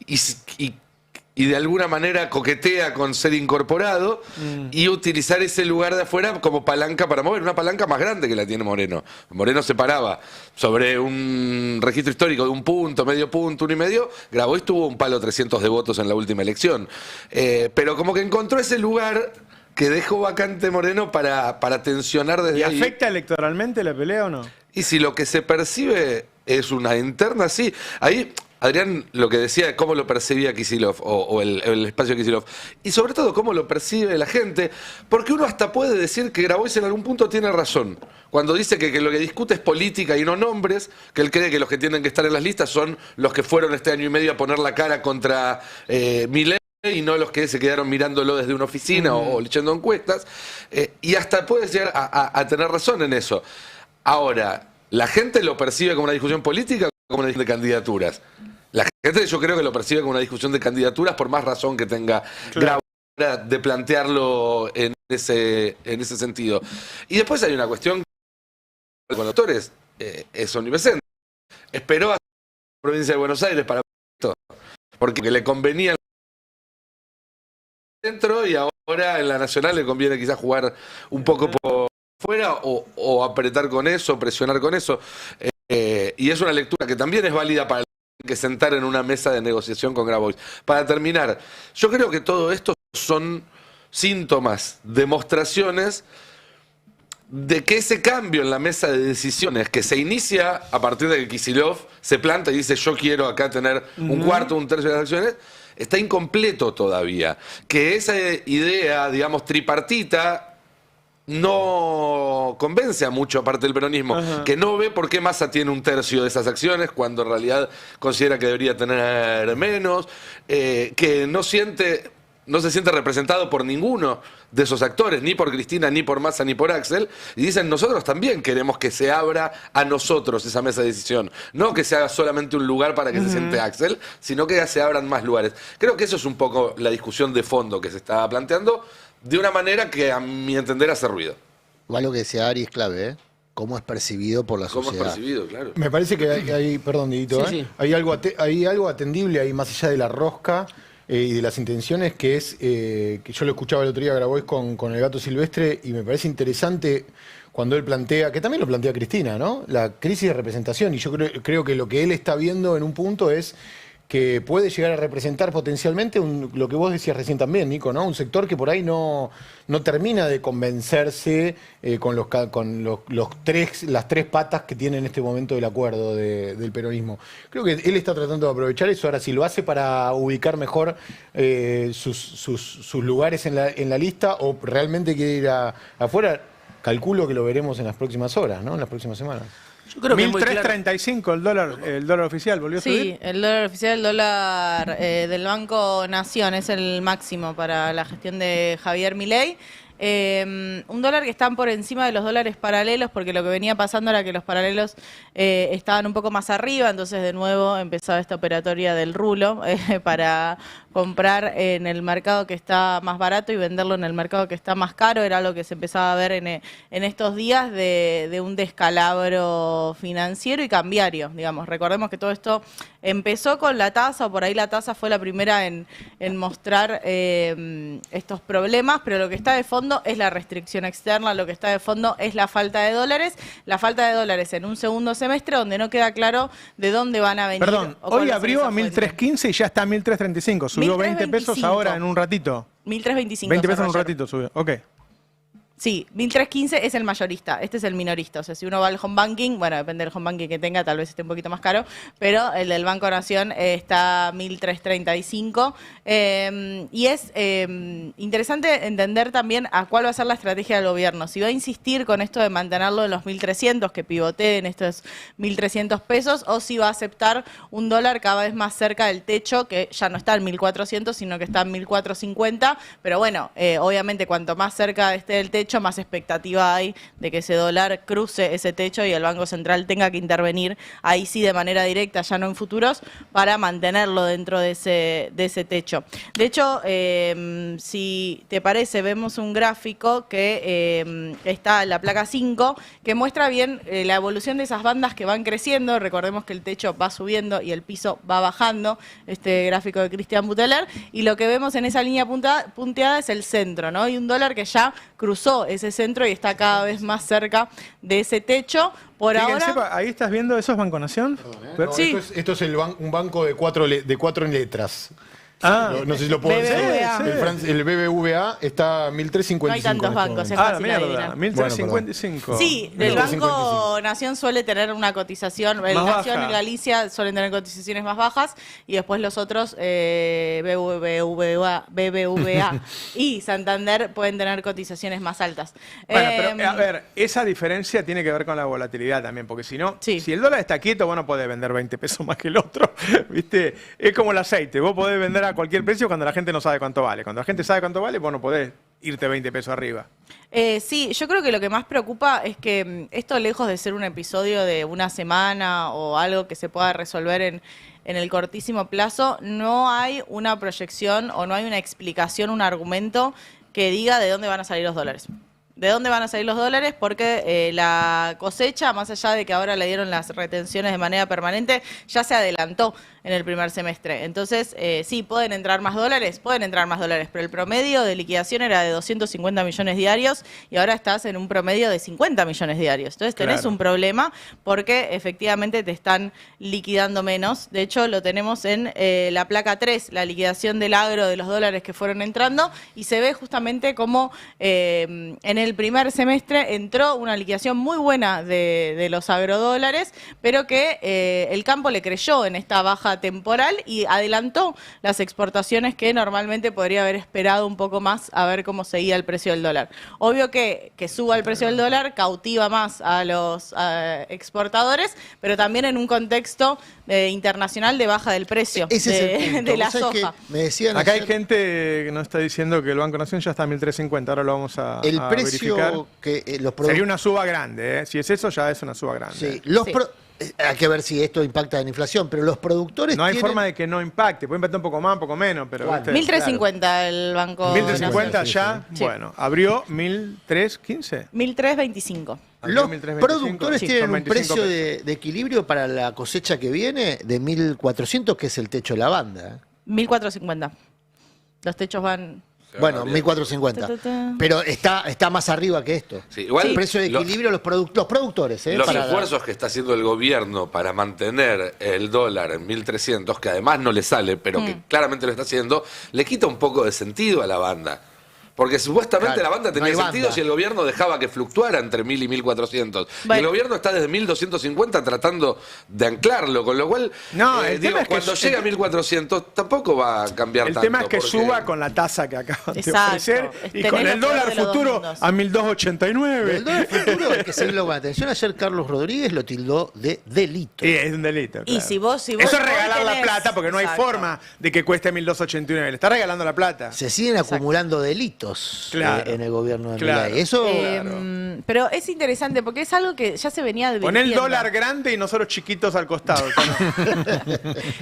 y de alguna manera coquetea con ser incorporado y utilizar ese lugar de afuera como palanca para mover, una palanca más grande que la tiene Moreno. Moreno se paraba sobre un registro histórico de 1 punto, medio punto, 1,5. Grabois tuvo un palo 300 de votos en la última elección. Pero como que encontró ese lugar que dejó vacante Moreno para tensionar desde ¿Y ahí. afecta electoralmente la pelea o no? Y si lo que se percibe es una interna, sí. Ahí, Adrián, lo que decía de cómo lo percibía Kicillof o el espacio de Kicillof. Y sobre todo cómo lo percibe la gente. Porque uno hasta puede decir que Grabois en algún punto tiene razón. Cuando dice que lo que discute es política y no nombres, que él cree que los que tienen que estar en las listas son los que fueron este año y medio a poner la cara contra Milei, y no los que se quedaron mirándolo desde una oficina o leyendo encuestas, y hasta puede llegar a tener razón en eso. Ahora, ¿la gente lo percibe como una discusión política o como una discusión de candidaturas? La gente yo creo que lo percibe como una discusión de candidaturas por más razón que tenga Grabois de plantearlo en ese sentido. Y después hay una cuestión con los actores, es omnipresente. Esperó a la provincia de Buenos Aires para esto, porque le convenía dentro y ahora en la Nacional le conviene quizás jugar un poco por fuera o apretar con eso, presionar con eso. Y es una lectura que también es válida para el que sentar en una mesa de negociación con Grabois. Para terminar, yo creo que todo esto son síntomas, demostraciones de que ese cambio en la mesa de decisiones que se inicia a partir de que Kicillof se planta y dice yo quiero acá tener un cuarto, un tercio de las acciones, está incompleto todavía. Que esa idea, digamos, tripartita no convence a mucho parte del peronismo, que no ve por qué Massa tiene un tercio de esas acciones cuando en realidad considera que debería tener menos, que no se siente representado por ninguno de esos actores, ni por Cristina, ni por Massa, ni por Axel, y dicen nosotros también queremos que se abra a nosotros esa mesa de decisión, no que se haga solamente un lugar para que se siente Axel, sino que se abran más lugares. Creo que eso es un poco la discusión de fondo que se está planteando, de una manera que a mi entender hace ruido. Igual lo que decía Ari es clave, ¿eh? Cómo es percibido por la sociedad. ¿Cómo es percibido? Claro. Me parece que hay perdón, Dieguito, Sí. hay algo atendible ahí más allá de la rosca y de las intenciones, que es que yo lo escuchaba el otro día a Grabois con el Gato Silvestre y me parece interesante cuando él plantea, que también lo plantea Cristina, ¿no? La crisis de representación, y yo creo que lo que él está viendo en un punto es que puede llegar a representar potencialmente lo que vos decías recién también, Nico, ¿no? Un sector que por ahí no termina de convencerse con las tres patas que tiene en este momento el acuerdo del peronismo. Creo que él está tratando de aprovechar eso. Ahora, si lo hace para ubicar mejor sus lugares en la lista o realmente quiere ir afuera, calculo que lo veremos en las próximas horas, ¿no? En las próximas semanas. Yo creo que es muy claro. 1.335 el dólar oficial, ¿volvió a subir? Sí, el dólar oficial, el dólar del Banco Nación es el máximo para la gestión de Javier Milei. Un dólar que están por encima de los dólares paralelos, porque lo que venía pasando era que los paralelos estaban un poco más arriba, entonces de nuevo empezaba esta operatoria del rulo para comprar en el mercado que está más barato y venderlo en el mercado que está más caro. Era lo que se empezaba a ver en estos días de un descalabro financiero y cambiario, digamos. Recordemos que todo esto empezó con la tasa, o por ahí la tasa fue la primera en mostrar estos problemas, pero lo que está de fondo es la restricción externa, lo que está de fondo es la falta de dólares en un segundo semestre donde no queda claro de dónde van a venir. Perdón, hoy abrió a 1.315 y ya está a 1.335, subió 20 pesos ahora en un ratito. 1.325. 20 pesos en un ratito subió, ok. Sí, 1.315 es el mayorista, este es el minorista. O sea, si uno va al home banking, bueno, depende del home banking que tenga, tal vez esté un poquito más caro, pero el del Banco Nación está 1.335. Y es interesante entender también a cuál va a ser la estrategia del gobierno. Si va a insistir con esto de mantenerlo en los 1.300, que pivotee en estos 1.300 pesos, o si va a aceptar un dólar cada vez más cerca del techo, que ya no está en 1.400, sino que está en 1.450. Pero bueno, obviamente cuanto más cerca esté del techo, más expectativa hay de que ese dólar cruce ese techo y el Banco Central tenga que intervenir, ahí sí de manera directa, ya no en futuros, para mantenerlo dentro de ese techo. De hecho, si te parece, vemos un gráfico que está en la placa 5, que muestra bien la evolución de esas bandas que van creciendo. Recordemos que el techo va subiendo y el piso va bajando, este gráfico de Cristian Buteler, y lo que vemos en esa línea punteada es el centro, ¿no? Y un dólar que ya cruzó ese centro y está cada vez más cerca de ese techo. Por Fíjense, ahora, ahí estás viendo, ¿eso es Banco Nación? No, sí. Esto es un banco de cuatro letras. Ah, no sé si lo puedo decir. BBVA. El BBVA está 1.355. no hay tantos bancos, es Ah, la fácil mierda, adivinar. 1.355. Sí, el Banco Nación suele tener una cotización, el Más Nación baja. y Galicia suelen tener cotizaciones más bajas, y después los otros, BBVA y Santander, pueden tener cotizaciones más altas. Bueno, pero a ver, esa diferencia tiene que ver con la volatilidad también, porque si no, Sí. si el dólar está quieto, vos no podés vender 20 pesos más que el otro, ¿viste? Es como el aceite, vos podés vender a cualquier precio cuando la gente no sabe cuánto vale. Cuando la gente sabe cuánto vale, vos no podés irte 20 pesos arriba. Sí, yo creo que lo que más preocupa es que esto, lejos de ser un episodio de una semana o algo que se pueda resolver en el cortísimo plazo, no hay una proyección o no hay una explicación, un argumento que diga de dónde van a salir los dólares. ¿De dónde van a salir los dólares? Porque la cosecha, más allá de que ahora le dieron las retenciones de manera permanente, ya se adelantó en el primer semestre. Entonces, sí, pueden entrar más dólares, pero el promedio de liquidación era de 250 millones diarios y ahora estás en un promedio de 50 millones diarios. Entonces tenés un problema porque efectivamente te están liquidando menos. De hecho, lo tenemos en la placa 3, la liquidación del agro de los dólares que fueron entrando, y se ve justamente como en el primer semestre entró una liquidación muy buena de los agrodólares, pero que el campo le creyó en esta baja temporal y adelantó las exportaciones que normalmente podría haber esperado un poco más a ver cómo seguía el precio del dólar. Obvio que suba el precio del dólar cautiva más a los exportadores, pero también en un contexto internacional de baja del precio de la soja. Me decían acá hay gente que nos está diciendo que el Banco Nación ya está a 1.350, ahora lo vamos a precio verificar. Que los sería una suba grande, ¿eh? Si es eso, ya es una suba grande. Sí, hay que ver si esto impacta en inflación, pero los productores no hay forma de que no impacte, puede impactar un poco más, un poco menos, pero 1.350 el Banco 1.350 ya, sí. Bueno, abrió 1.315. 1.325. Los productores tienen un precio de equilibrio para la cosecha que viene de 1.400, que es el techo de la banda. 1.450. Los techos van... Bueno, 1.450. Pero está más arriba que esto. Sí, igual el precio de equilibrio, los productores. Los esfuerzos que está haciendo el gobierno para mantener el dólar en 1.300, que además no le sale, pero que claramente lo está haciendo, le quita un poco de sentido a la banda. Porque supuestamente la banda tenía sentido si el gobierno dejaba que fluctuara entre 1.000 y 1.400. Bueno. Y el gobierno está desde 1.250 tratando de anclarlo, con lo cual, digo, cuando llega a 1.400 tampoco va a cambiar tanto. El tema es que suba con la tasa que acaban de ofrecer y con el dólar futuro a 1.289. El dólar futuro hay que seguirlo con atención. Ayer Carlos Rodríguez lo tildó de delito. Sí, es un delito. Claro. Y si vos eso es regalar la plata, porque no hay forma de que cueste 1.289. Le está regalando la plata. Se siguen acumulando delitos. En el gobierno de Milei. Eso, pero es interesante porque es algo que ya se venía advirtiendo. Pon el dólar grande y nosotros chiquitos al costado.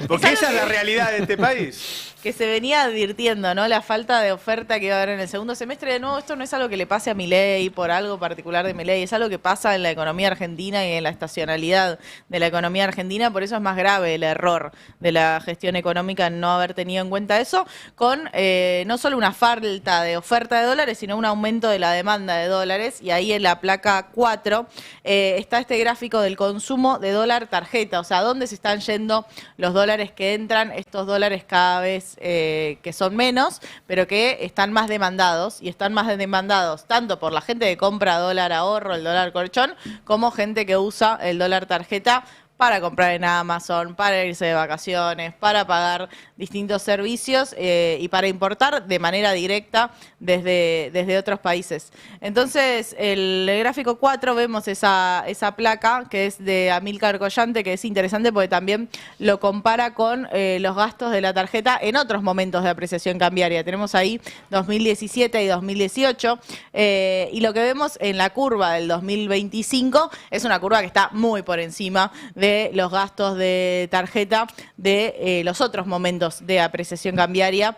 Porque esa es la realidad de este país. Que se venía advirtiendo, ¿no? La falta de oferta que iba a haber en el segundo semestre. De nuevo, esto no es algo que le pase a Milei por algo particular de Milei, es algo que pasa en la economía argentina y en la estacionalidad de la economía argentina. Por eso es más grave el error de la gestión económica en no haber tenido en cuenta eso, con no solo una falta de oferta de dólares, sino un aumento de la demanda de dólares. Y ahí en la placa 4 está este gráfico del consumo de dólar tarjeta, o sea, dónde se están yendo los dólares que entran, estos dólares cada vez que son menos, pero que están más demandados, y están más demandados tanto por la gente que compra dólar ahorro, el dólar colchón, como gente que usa el dólar tarjeta para comprar en Amazon, para irse de vacaciones, para pagar distintos servicios y para importar de manera directa desde otros países. Entonces, el gráfico 4 vemos esa placa que es de Amílcar Collante, que es interesante porque también lo compara con los gastos de la tarjeta en otros momentos de apreciación cambiaria. Tenemos ahí 2017 y 2018 y lo que vemos en la curva del 2025 es una curva que está muy por encima de los gastos de tarjeta de los otros momentos de apreciación cambiaria,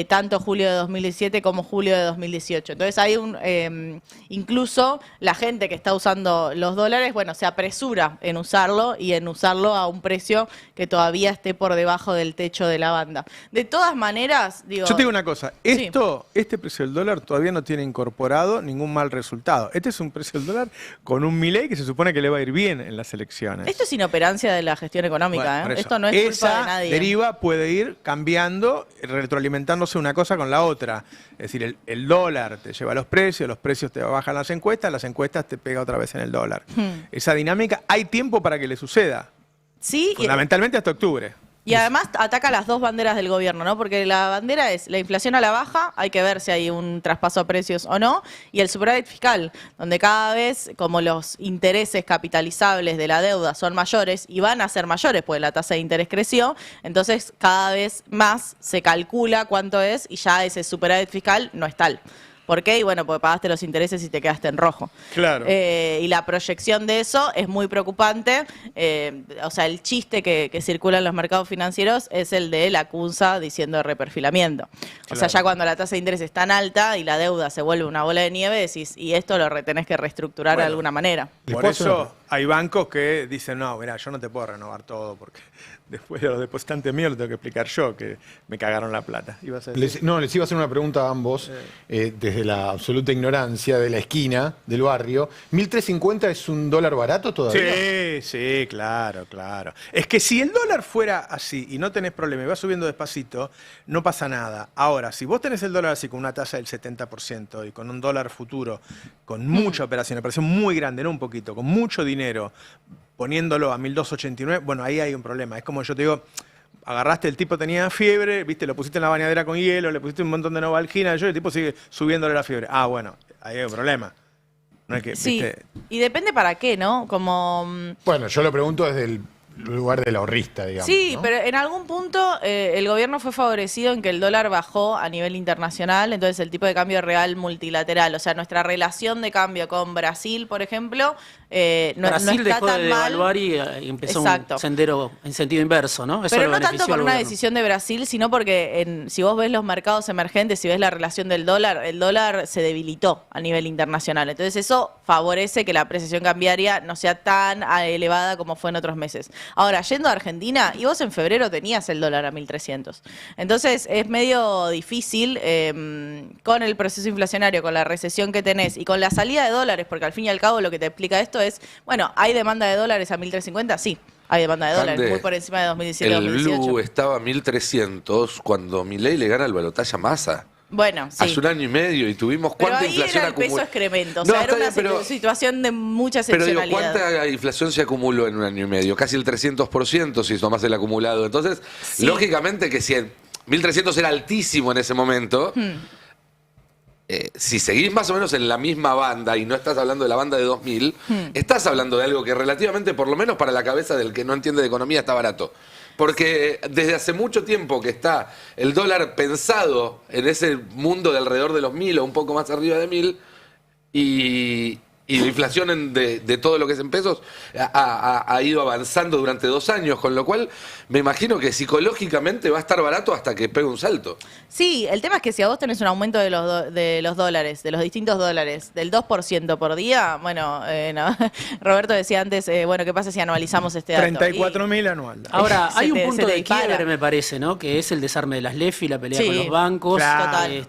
tanto julio de 2017 como julio de 2018. Entonces hay incluso la gente que está usando los dólares, bueno, se apresura en usarlo y en usarlo a un precio que todavía esté por debajo del techo de la banda. De todas maneras, digo... Yo te digo una cosa, este precio del dólar todavía no tiene incorporado ningún mal resultado. Este es un precio del dólar con un Milei que se supone que le va a ir bien en las elecciones. Esto es inoperancia de la gestión económica, bueno, esto no es culpa de nadie. Esa deriva puede ir cambiando, retroalimentándose una cosa con la otra. Es decir, el dólar te lleva a los precios te bajan las encuestas te pega otra vez en el dólar. Esa dinámica, hay tiempo para que le suceda. Sí. Fundamentalmente hasta octubre. Y además ataca las dos banderas del gobierno, ¿no? Porque la bandera es la inflación a la baja, hay que ver si hay un traspaso a precios o no, y el superávit fiscal, donde cada vez, como los intereses capitalizables de la deuda son mayores, y van a ser mayores, porque la tasa de interés creció, entonces cada vez más se calcula cuánto es, y ya ese superávit fiscal no es tal. ¿Por qué? Y bueno, porque pagaste los intereses y te quedaste en rojo. Claro. Y la proyección de eso es muy preocupante. O sea, el chiste que circula en los mercados financieros es el de la CUNSA diciendo reperfilamiento. O sea, ya cuando la tasa de interés es tan alta y la deuda se vuelve una bola de nieve, decís, y esto lo tenés que reestructurar de alguna manera. Por eso hay bancos que dicen, no, mira, yo no te puedo renovar todo porque después de los depositantes míos lo tengo que explicar yo, que me cagaron la plata. Les iba a hacer una pregunta a ambos, desde la absoluta ignorancia de la esquina del barrio. ¿1.350 es un dólar barato todavía? Sí, claro. Es que si el dólar fuera así y no tenés problema y va subiendo despacito, no pasa nada. Ahora, si vos tenés el dólar así con una tasa del 70% y con un dólar futuro, con mucha operación muy grande, no un poquito, con mucho dinero, poniéndolo a 1.289, bueno, ahí hay un problema. Es como yo te digo, agarraste, el tipo tenía fiebre, viste, lo pusiste en la bañadera con hielo, le pusiste un montón de Novalgina, el tipo sigue subiéndole la fiebre. Ah, bueno, ahí hay un problema. No hay que, sí, ¿viste? Y depende para qué, ¿no? Como... Bueno, yo lo pregunto desde el lugar del ahorrista, digamos. Sí, ¿no? pero en algún punto el gobierno fue favorecido en que el dólar bajó a nivel internacional, entonces el tipo de cambio real multilateral, o sea, nuestra relación de cambio con Brasil, por ejemplo, Brasil no está dejó tan de mal. devaluar y empezó Exacto. un sendero en sentido inverso, ¿no? Eso Pero lo no tanto benefició por al una gobierno. decisión de Brasil, sino porque si vos ves los mercados emergentes, si ves la relación del dólar, el dólar se debilitó a nivel internacional. Entonces eso favorece que la apreciación cambiaria no sea tan elevada como fue en otros meses. Ahora, yendo a Argentina, y vos en febrero tenías el dólar a 1.300. Entonces es medio difícil con el proceso inflacionario, con la recesión que tenés y con la salida de dólares, porque al fin y al cabo lo que te explica esto es, bueno, ¿hay demanda de dólares a 1.350? Sí. Hay demanda de dólares, muy por encima de 2017-2018. El Blue estaba a 1.300 cuando Milei le gana el balotaje a Massa. Bueno, sí. Hace un año y medio y tuvimos cuánta pero ahí inflación era el peso acumulada. excremento, o sea, era una situación de mucha Pero digo, excepcionalidad. ¿cuánta inflación se acumuló en un año y medio? Casi el 300% si tomás el acumulado. Entonces, Sí. lógicamente que si el 1.300 era altísimo en ese momento, si seguís más o menos en la misma banda y no estás hablando de la banda de 2000, estás hablando de algo que relativamente, por lo menos para la cabeza del que no entiende de economía, está barato. Porque desde hace mucho tiempo que está el dólar pensado en ese mundo de alrededor de los 1.000 o un poco más arriba de 1.000 y la inflación de todo lo que es en pesos ha ido avanzando durante 2 años, con lo cual me imagino que psicológicamente va a estar barato hasta que pegue un salto. Sí, el tema es que si a vos tenés un aumento de los dólares, de los distintos dólares, del 2% por día, bueno, no. Roberto decía antes, bueno, ¿qué pasa si anualizamos este dato? 34.000 anual. Ahora, hay un se punto te de dispara. quiebre, me parece, ¿no? Que es el desarme de las LEFI, la pelea Sí, con los bancos. total.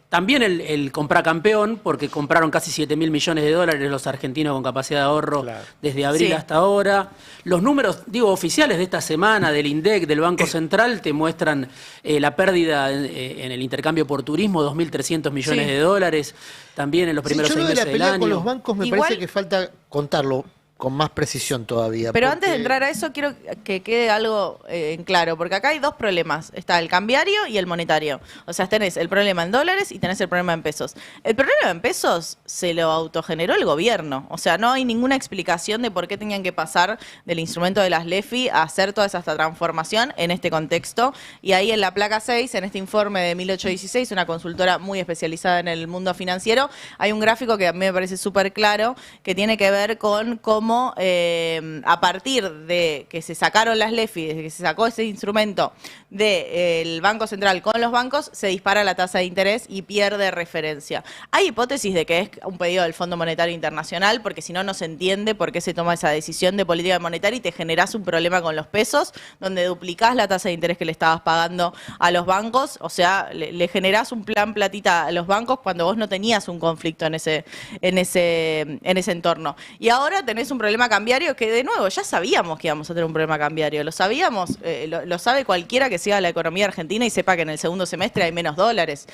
También el comprar campeón, porque compraron casi 7.000 millones de dólares los argentinos con capacidad de ahorro desde abril Sí. hasta ahora. Los números, digo, oficiales de esta semana del INDEC, del Banco Central, te muestran la pérdida en el intercambio por turismo, 2.300 millones Sí. de dólares, también en los primeros yo 6 lo de la meses del pelea año. con los bancos me Igual- parece que falta contarlo con más precisión todavía. Pero porque- antes de entrar a eso, quiero que quede algo en claro, porque acá hay dos problemas. Está el cambiario y el monetario. O sea, tenés el problema en dólares y tenés el problema en pesos. El problema en pesos se lo autogeneró el gobierno. O sea, no hay ninguna explicación de por qué tenían que pasar del instrumento de las LEFI a hacer toda esa transformación en este contexto. Y ahí en la placa 6, en este informe de 1816, una consultora muy especializada en el mundo financiero, hay un gráfico que a mí me parece súper claro, que tiene que ver con cómo a partir de que se sacaron las LEFI, desde que se sacó ese instrumento del Banco Central con los bancos, se dispara la tasa de interés y pierde referencia. Hay hipótesis de que es un pedido del Fondo Monetario Internacional, porque si no, no se entiende por qué se toma esa decisión de política monetaria y te generás un problema con los pesos, donde duplicás la tasa de interés que le estabas pagando a los bancos, o sea, le generás un plan platita a los bancos cuando vos no tenías un conflicto en ese entorno. Y ahora tenés un problema cambiario que, de nuevo, ya sabíamos que íbamos a tener un problema cambiario. Lo sabíamos, lo sabe cualquiera que siga la economía argentina y sepa que en el segundo semestre hay menos dólares.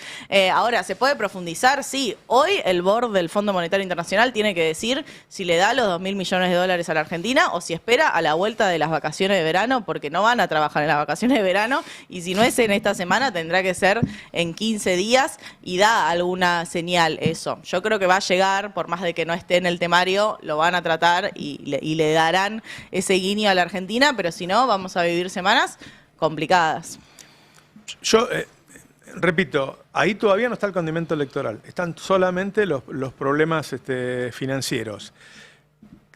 Ahora, ¿se puede profundizar? Sí. Hoy el board del Fondo Monetario Internacional tiene que decir si le da los 2.000 millones de dólares a la Argentina o si espera a la vuelta de las vacaciones de verano, porque no van a trabajar en las vacaciones de verano, y si no es en esta semana, tendrá que ser en 15 días, y da alguna señal eso. Yo creo que va a llegar, por más de que no esté en el temario, lo van a tratar y le darán ese guiño a la Argentina, pero si no, vamos a vivir semanas complicadas. Yo repito, ahí todavía no está el condimento electoral. Están solamente los problemas financieros.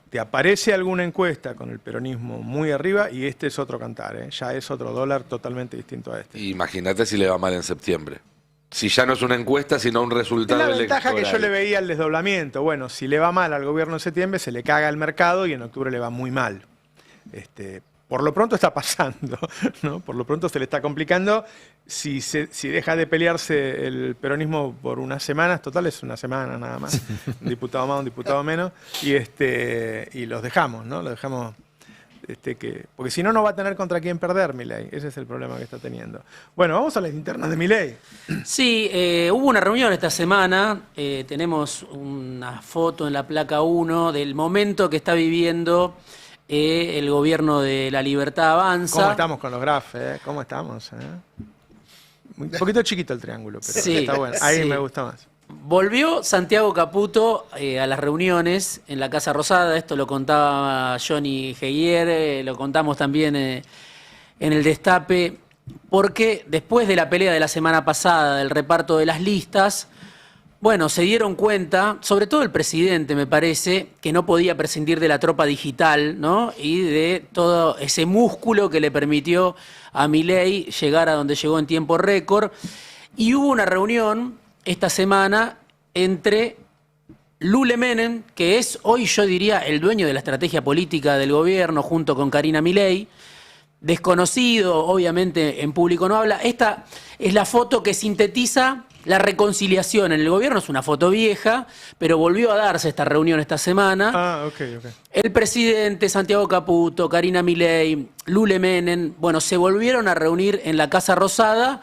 Te aparece alguna encuesta con el peronismo muy arriba y este es otro cantar, ¿eh? Ya es otro dólar totalmente distinto a este. Imagínate si le va mal en septiembre. Si ya no es una encuesta, sino un resultado electoral. Es la ventaja que yo le veía al desdoblamiento. Bueno, si le va mal al gobierno en septiembre, se le caga el mercado y en octubre le va muy mal. Por lo pronto está pasando, ¿no? Por lo pronto se le está complicando. Si deja de pelearse el peronismo por unas semanas, total es una semana nada más, un diputado más, un diputado menos, y los dejamos, ¿no? Los dejamos, porque si no, no va a tener contra quién perder Milei. Ese es el problema que está teniendo. Bueno, vamos a las internas de Milei. Sí, hubo una reunión esta semana, tenemos una foto en la placa 1 del momento que está viviendo el gobierno de La Libertad Avanza. ¿Cómo estamos con los grafos? ¿Cómo estamos? Un poquito chiquito el triángulo, pero sí, está bueno. Ahí sí. Me gusta más. Volvió Santiago Caputo a las reuniones en la Casa Rosada. Esto lo contaba Johnny Heyer, lo contamos también en el Destape, porque después de la pelea de la semana pasada del reparto de las listas, bueno, se dieron cuenta, sobre todo el presidente, me parece, que no podía prescindir de la tropa digital, ¿no? Y de todo ese músculo que le permitió a Milei llegar a donde llegó en tiempo récord. Y hubo una reunión esta semana entre Lule Menem, que es hoy yo diría el dueño de la estrategia política del gobierno, junto con Karina Milei, desconocido, obviamente en público no habla. Esta es la foto que sintetiza la reconciliación en el gobierno. Es una foto vieja, pero volvió a darse esta reunión esta semana. Ok. El presidente, Santiago Caputo, Karina Milei, Lule Menem, bueno, se volvieron a reunir en la Casa Rosada.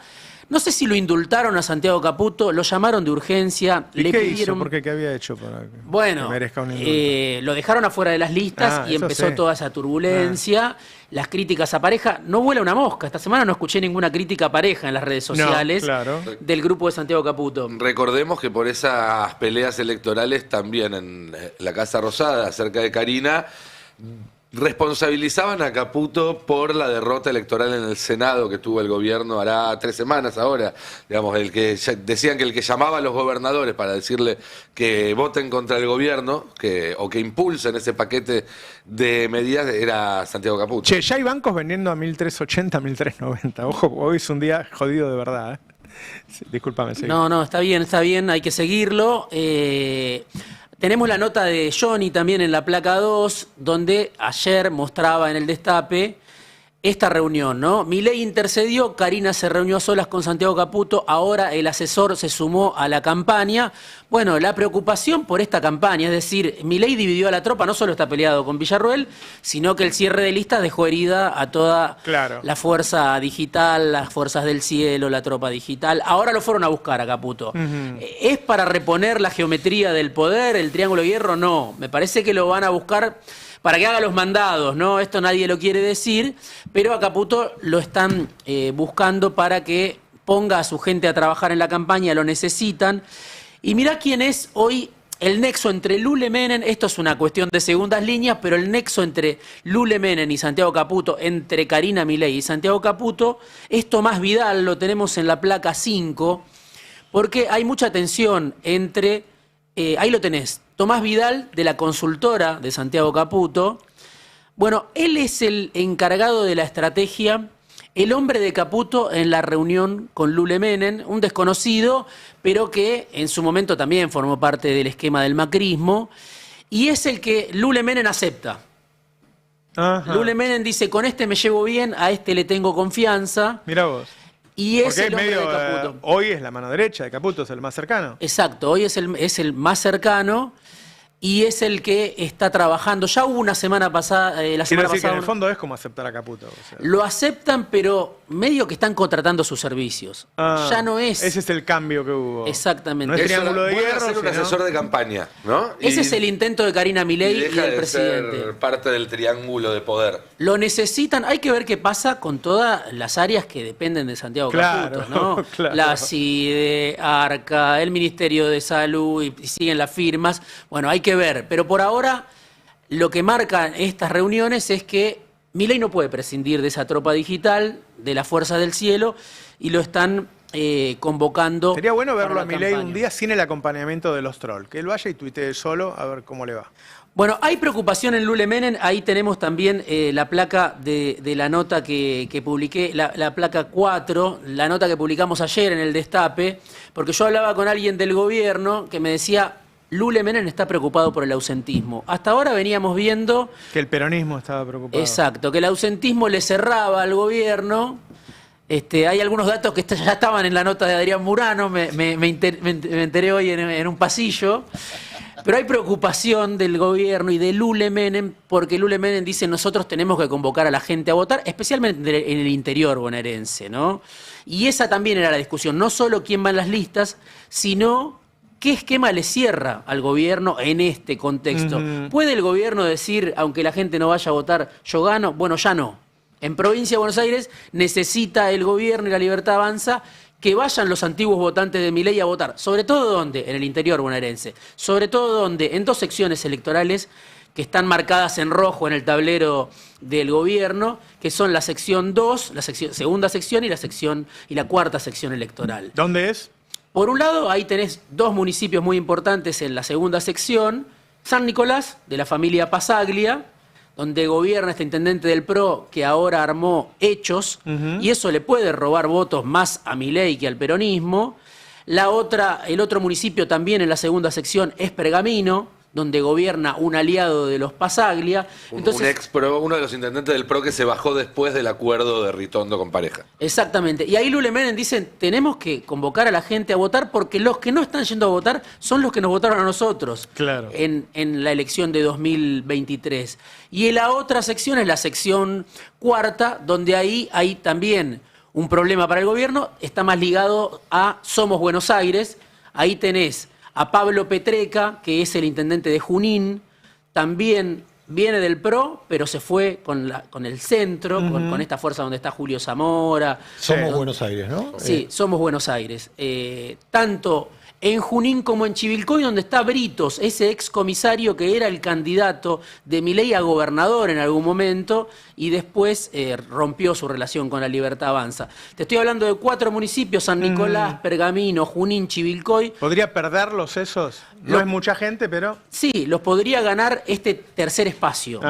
No sé si lo indultaron a Santiago Caputo, lo llamaron de urgencia. ¿Y qué hizo? ¿Por qué? ¿Qué había hecho para que merezca un indulto? Lo dejaron afuera de las listas y empezó toda esa turbulencia. Las críticas a pareja. No vuela una mosca. Esta semana no escuché ninguna crítica a pareja en las redes sociales del grupo de Santiago Caputo. Recordemos que por esas peleas electorales también en la Casa Rosada, cerca de Karina, responsabilizaban a Caputo por la derrota electoral en el Senado que tuvo el gobierno hará 3 semanas ahora. Digamos, decían que el que llamaba a los gobernadores para decirle que voten contra el gobierno o que impulsen ese paquete de medidas era Santiago Caputo. Che, ya hay bancos vendiendo a 1.380, 1.390. Ojo, hoy es un día jodido de verdad. Sí, discúlpame. Seguí. No, está bien, hay que seguirlo. Tenemos la nota de Johnny también en la placa 2, donde ayer mostraba en el Destape esta reunión, ¿no? Milei intercedió, Karina se reunió a solas con Santiago Caputo, ahora el asesor se sumó a la campaña. Bueno, la preocupación por esta campaña, es decir, Milei dividió a la tropa, no solo está peleado con Villarroel, sino que el cierre de listas dejó herida a toda la fuerza digital, las fuerzas del cielo, la tropa digital. Ahora lo fueron a buscar a Caputo. ¿Es para reponer la geometría del poder, el triángulo de hierro? No, me parece que lo van a buscar para que haga los mandados, ¿no? Esto nadie lo quiere decir, pero a Caputo lo están buscando para que ponga a su gente a trabajar en la campaña, lo necesitan. Y mirá quién es hoy el nexo entre Lule Menem, esto es una cuestión de segundas líneas, pero el nexo entre Lule Menem y Santiago Caputo, entre Karina Milei y Santiago Caputo, es Tomás Vidal, lo tenemos en la placa 5, porque hay mucha tensión entre, ahí lo tenés, Tomás Vidal, de la consultora de Santiago Caputo. Bueno, él es el encargado de la estrategia, el hombre de Caputo en la reunión con Lule Menem, un desconocido, pero que en su momento también formó parte del esquema del macrismo, y es el que Lule Menem acepta. Lule Menem dice, con este me llevo bien, a este le tengo confianza. Mirá vos. Y es el hombre de Caputo. Hoy es la mano derecha de Caputo, es el más cercano. Exacto, hoy es el más cercano y es el que está trabajando. Ya hubo una semana pasada, la semana pasada. Que en el fondo es como aceptar a Caputo. O sea. Lo aceptan, pero medio que están contratando sus servicios. Ya no es. Ese es el cambio que hubo. Exactamente. No es triángulo de hierro. Ser un asesor de campaña, ¿no? Ese es el intento de Karina Milei y deja el presidente. Ser parte del triángulo de poder. Lo necesitan. Hay que ver qué pasa con todas las áreas que dependen de Santiago Caputo, ¿no? Claro. La CIDE, ARCA, el Ministerio de Salud y siguen las firmas. Bueno, hay que ver. Pero por ahora, lo que marcan estas reuniones es que Milei no puede prescindir de esa tropa digital, de la fuerza del cielo, y lo están convocando. Sería bueno verlo para a la Milei campaña. un día sin el acompañamiento de los trolls. Que él vaya y tuitee solo a ver cómo le va. Bueno, hay preocupación en Lulemenen, ahí tenemos también la placa de la nota que publiqué, la placa 4, la nota que publicamos ayer en el Destape, porque yo hablaba con alguien del gobierno que me decía, Lulemenen está preocupado por el ausentismo. Hasta ahora veníamos viendo... Que el peronismo estaba preocupado. Exacto, que el ausentismo le cerraba al gobierno. Hay algunos datos que ya estaban en la nota de Adrián Murano, me enteré hoy en un pasillo. Pero hay preocupación del gobierno y de Lule Menem, porque Lule Menem dice nosotros tenemos que convocar a la gente a votar, especialmente en el interior bonaerense, ¿no? Y esa también era la discusión, no solo quién va en las listas, sino qué esquema le cierra al gobierno en este contexto. ¿Puede el gobierno decir, aunque la gente no vaya a votar, yo gano? Bueno, ya no. En Provincia de Buenos Aires necesita el gobierno y la Libertad Avanza que vayan los antiguos votantes de Milei a votar. ¿Sobre todo dónde? En el interior bonaerense. ¿Sobre todo dónde? En dos secciones electorales que están marcadas en rojo en el tablero del gobierno, que son la sección 2, la segunda sección y la cuarta sección electoral. ¿Dónde es? Por un lado, ahí tenés dos municipios muy importantes en la segunda sección. San Nicolás, de la familia Pasaglia, donde gobierna este intendente del PRO que ahora armó Hechos, y eso le puede robar votos más a Milei que al peronismo. El otro municipio también en la segunda sección es Pergamino, donde gobierna un aliado de los Pasaglia. Entonces, un ex PRO, uno de los intendentes del PRO que se bajó después del acuerdo de Ritondo con Pareja. Exactamente. Y ahí Lule Menem dicen, tenemos que convocar a la gente a votar porque los que no están yendo a votar son los que nos votaron a nosotros en la elección de 2023. Y en la otra sección es la sección cuarta, donde ahí hay también un problema para el gobierno, está más ligado a Somos Buenos Aires. Ahí tenés a Pablo Petreca, que es el intendente de Junín, también viene del PRO, pero se fue con el centro, con esta fuerza donde está Julio Zamora. Somos Buenos Aires, ¿no? Sí, Somos Buenos Aires. Tanto en Junín como en Chivilcoy, donde está Britos, ese ex comisario que era el candidato de Milei a gobernador en algún momento y después rompió su relación con la Libertad Avanza. Te estoy hablando de 4 municipios: San Nicolás, Pergamino, Junín, Chivilcoy. ¿Podría perderlos esos? No es mucha gente, pero... Sí, los podría ganar este tercer espacio,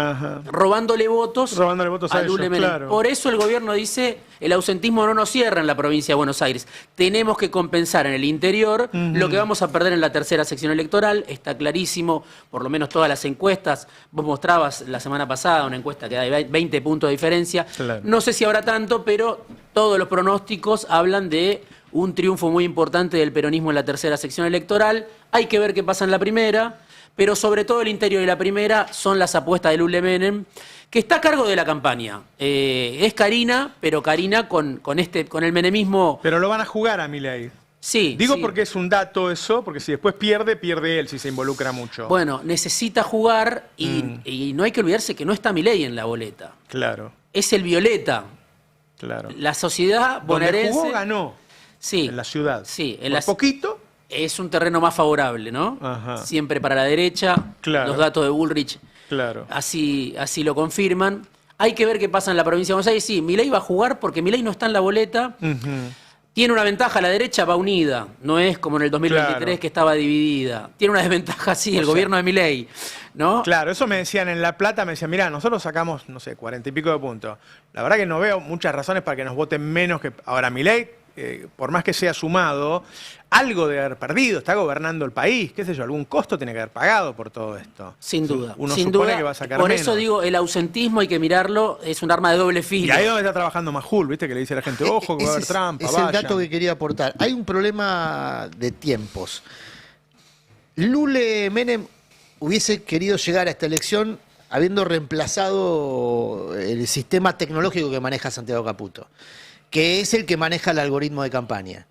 robándole votos a Lule ellos, Menem. claro. Por eso el gobierno dice, el ausentismo no nos cierra en la provincia de Buenos Aires. Tenemos que compensar en el interior lo que vamos a perder en la tercera sección electoral. Está clarísimo, por lo menos todas las encuestas. Vos mostrabas la semana pasada una encuesta que da 20 puntos de diferencia. Claro. No sé si habrá tanto, pero todos los pronósticos hablan de un triunfo muy importante del peronismo en la tercera sección electoral. Hay que ver qué pasa en la primera, pero sobre todo el interior y la primera son las apuestas de Lule Menem, que está a cargo de la campaña. Es Karina, pero Karina con el menemismo... Pero lo van a jugar a Milei. Sí. Digo sí. porque es un dato eso, porque si después pierde él si se involucra mucho. Bueno, necesita jugar y no hay que olvidarse que no está Milei en la boleta. Claro. Es el Violeta. Claro. La sociedad bonaerense... Donde jugó, ganó. Sí. En la ciudad. Sí. Poquito. Es un terreno más favorable, ¿no? Ajá. Siempre para la derecha. Claro. Los datos de Bullrich así lo confirman. Hay que ver qué pasa en la provincia de Buenos Aires. Sí, Milei va a jugar porque Milei no está en la boleta. Tiene una ventaja, la derecha va unida. No es como en el 2023 que estaba dividida. Tiene una desventaja, sí, el gobierno de Milei, ¿no? Claro, eso me decían en La Plata, me decían, mirá, nosotros sacamos, no sé, 40 y pico de puntos. La verdad que no veo muchas razones para que nos voten menos que... Ahora, Milei, por más que sea sumado, algo de haber perdido, está gobernando el país, qué sé yo, algún costo tiene que haber pagado por todo esto. Sin duda. Uno sin supone duda, que va a sacar por menos. eso digo, el ausentismo hay que mirarlo, es un arma de doble filo. Y ahí es donde está trabajando Majul, ¿viste? Que le dice a la gente, ojo, que va a haber trampa, Es el dato que quería aportar. Hay un problema de tiempos. Lule Menem hubiese querido llegar a esta elección habiendo reemplazado el sistema tecnológico que maneja Santiago Caputo, que es el que maneja el algoritmo de campaña.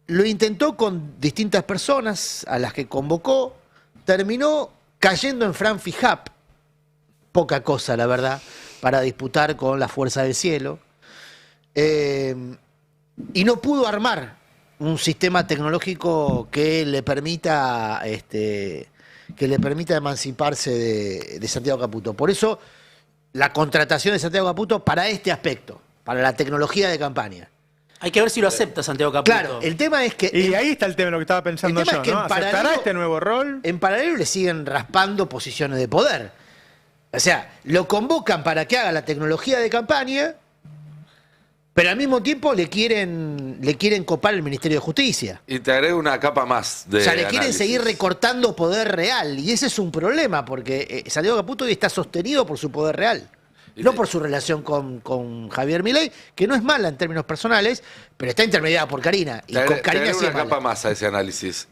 Lo intentó con distintas personas a las que convocó, terminó cayendo en Fran Fijap, poca cosa la verdad, para disputar con la Fuerza del Cielo, y no pudo armar un sistema tecnológico que le permita emanciparse de Santiago Caputo. Por eso la contratación de Santiago Caputo para este aspecto, para la tecnología de campaña. Hay que ver si lo acepta Santiago Caputo. Claro, el tema es que... Y ahí está el tema, lo que estaba pensando yo, ¿no? ¿Aceptará este nuevo rol? En paralelo le siguen raspando posiciones de poder. O sea, lo convocan para que haga la tecnología de campaña, pero al mismo tiempo le quieren copar el Ministerio de Justicia. Y te agrego una capa más de O sea, le quieren análisis. seguir recortando poder real. Y ese es un problema, porque Santiago Caputo hoy está sostenido por su poder real. No por su relación con Javier Milei, que no es mala en términos personales, pero está intermediada por Karina. Y con Karina sí una es mala. capa más a ese análisis.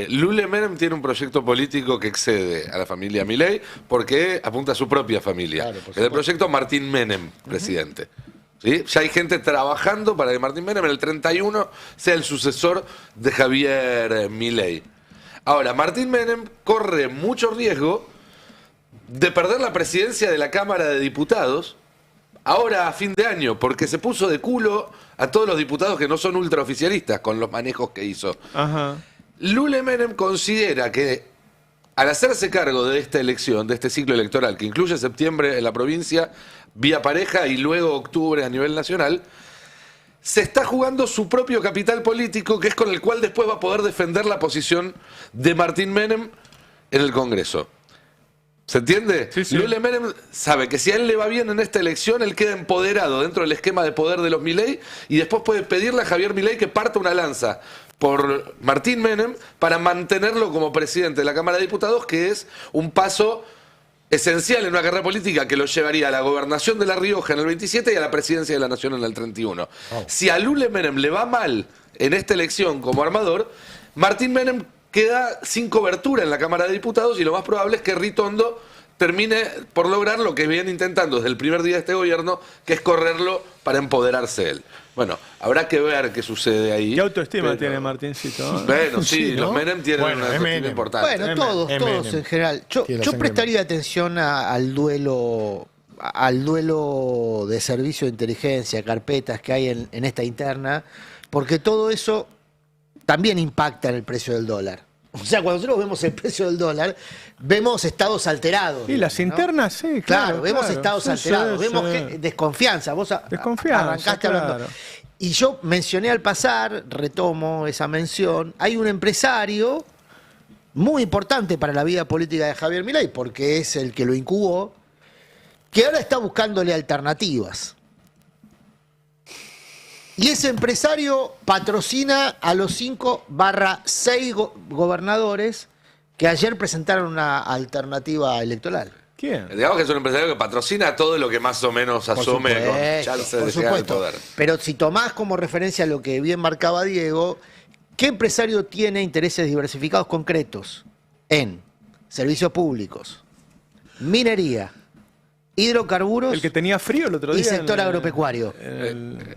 Lule Menem tiene un proyecto político que excede a la familia Milei porque apunta a su propia familia. Claro, por es el proyecto Martín Menem, presidente. ¿Sí? Ya hay gente trabajando para que Martín Menem en el 31 sea el sucesor de Javier Milei. Ahora, Martín Menem corre mucho riesgo de perder la presidencia de la Cámara de Diputados ahora a fin de año, porque se puso de culo a todos los diputados que no son ultraoficialistas con los manejos que hizo. Ajá. Lule Menem considera que al hacerse cargo de esta elección, de este ciclo electoral, que incluye septiembre en la provincia, vía pareja, y luego octubre a nivel nacional, se está jugando su propio capital político, que es con el cual después va a poder defender la posición de Martín Menem en el Congreso. ¿Se entiende? Sí, sí. Lule Menem sabe que si a él le va bien en esta elección, él queda empoderado dentro del esquema de poder de los Milei y después puede pedirle a Javier Milei que parta una lanza por Martín Menem para mantenerlo como presidente de la Cámara de Diputados, que es un paso esencial en una carrera política que lo llevaría a la gobernación de La Rioja en el 27 y a la presidencia de la Nación en el 31. Si a Lule Menem le va mal en esta elección como armador, Martín Menem queda sin cobertura en la Cámara de Diputados y lo más probable es que Ritondo termine por lograr lo que viene intentando desde el primer día de este gobierno, que es correrlo para empoderarse él. Bueno, habrá que ver qué sucede ahí. ¿Qué autoestima pero... tiene Martincito? Bueno, sí, ¿no? los Menem tienen una autoestima importante. Bueno, todos en general. Yo prestaría atención al duelo de servicio de inteligencia, carpetas que hay en esta interna, porque todo eso también impacta en el precio del dólar. O sea, cuando nosotros vemos el precio del dólar, vemos estados alterados. Y las internas, sí, claro. Vemos estados alterados, vemos desconfianza. Vos arrancaste hablando. Y yo mencioné al pasar, retomo esa mención, hay un empresario muy importante para la vida política de Javier Milei, porque es el que lo incubó, que ahora está buscándole alternativas. Y ese empresario patrocina a los 5/6 gobernadores que ayer presentaron una alternativa electoral. ¿Quién? Digamos que es un empresario que patrocina todo lo que más o menos asome con chances de llegar al poder. Pero si tomás como referencia lo que bien marcaba Diego, ¿qué empresario tiene intereses diversificados concretos en servicios públicos, minería, hidrocarburos El que tenía frío el otro día. y sector agropecuario?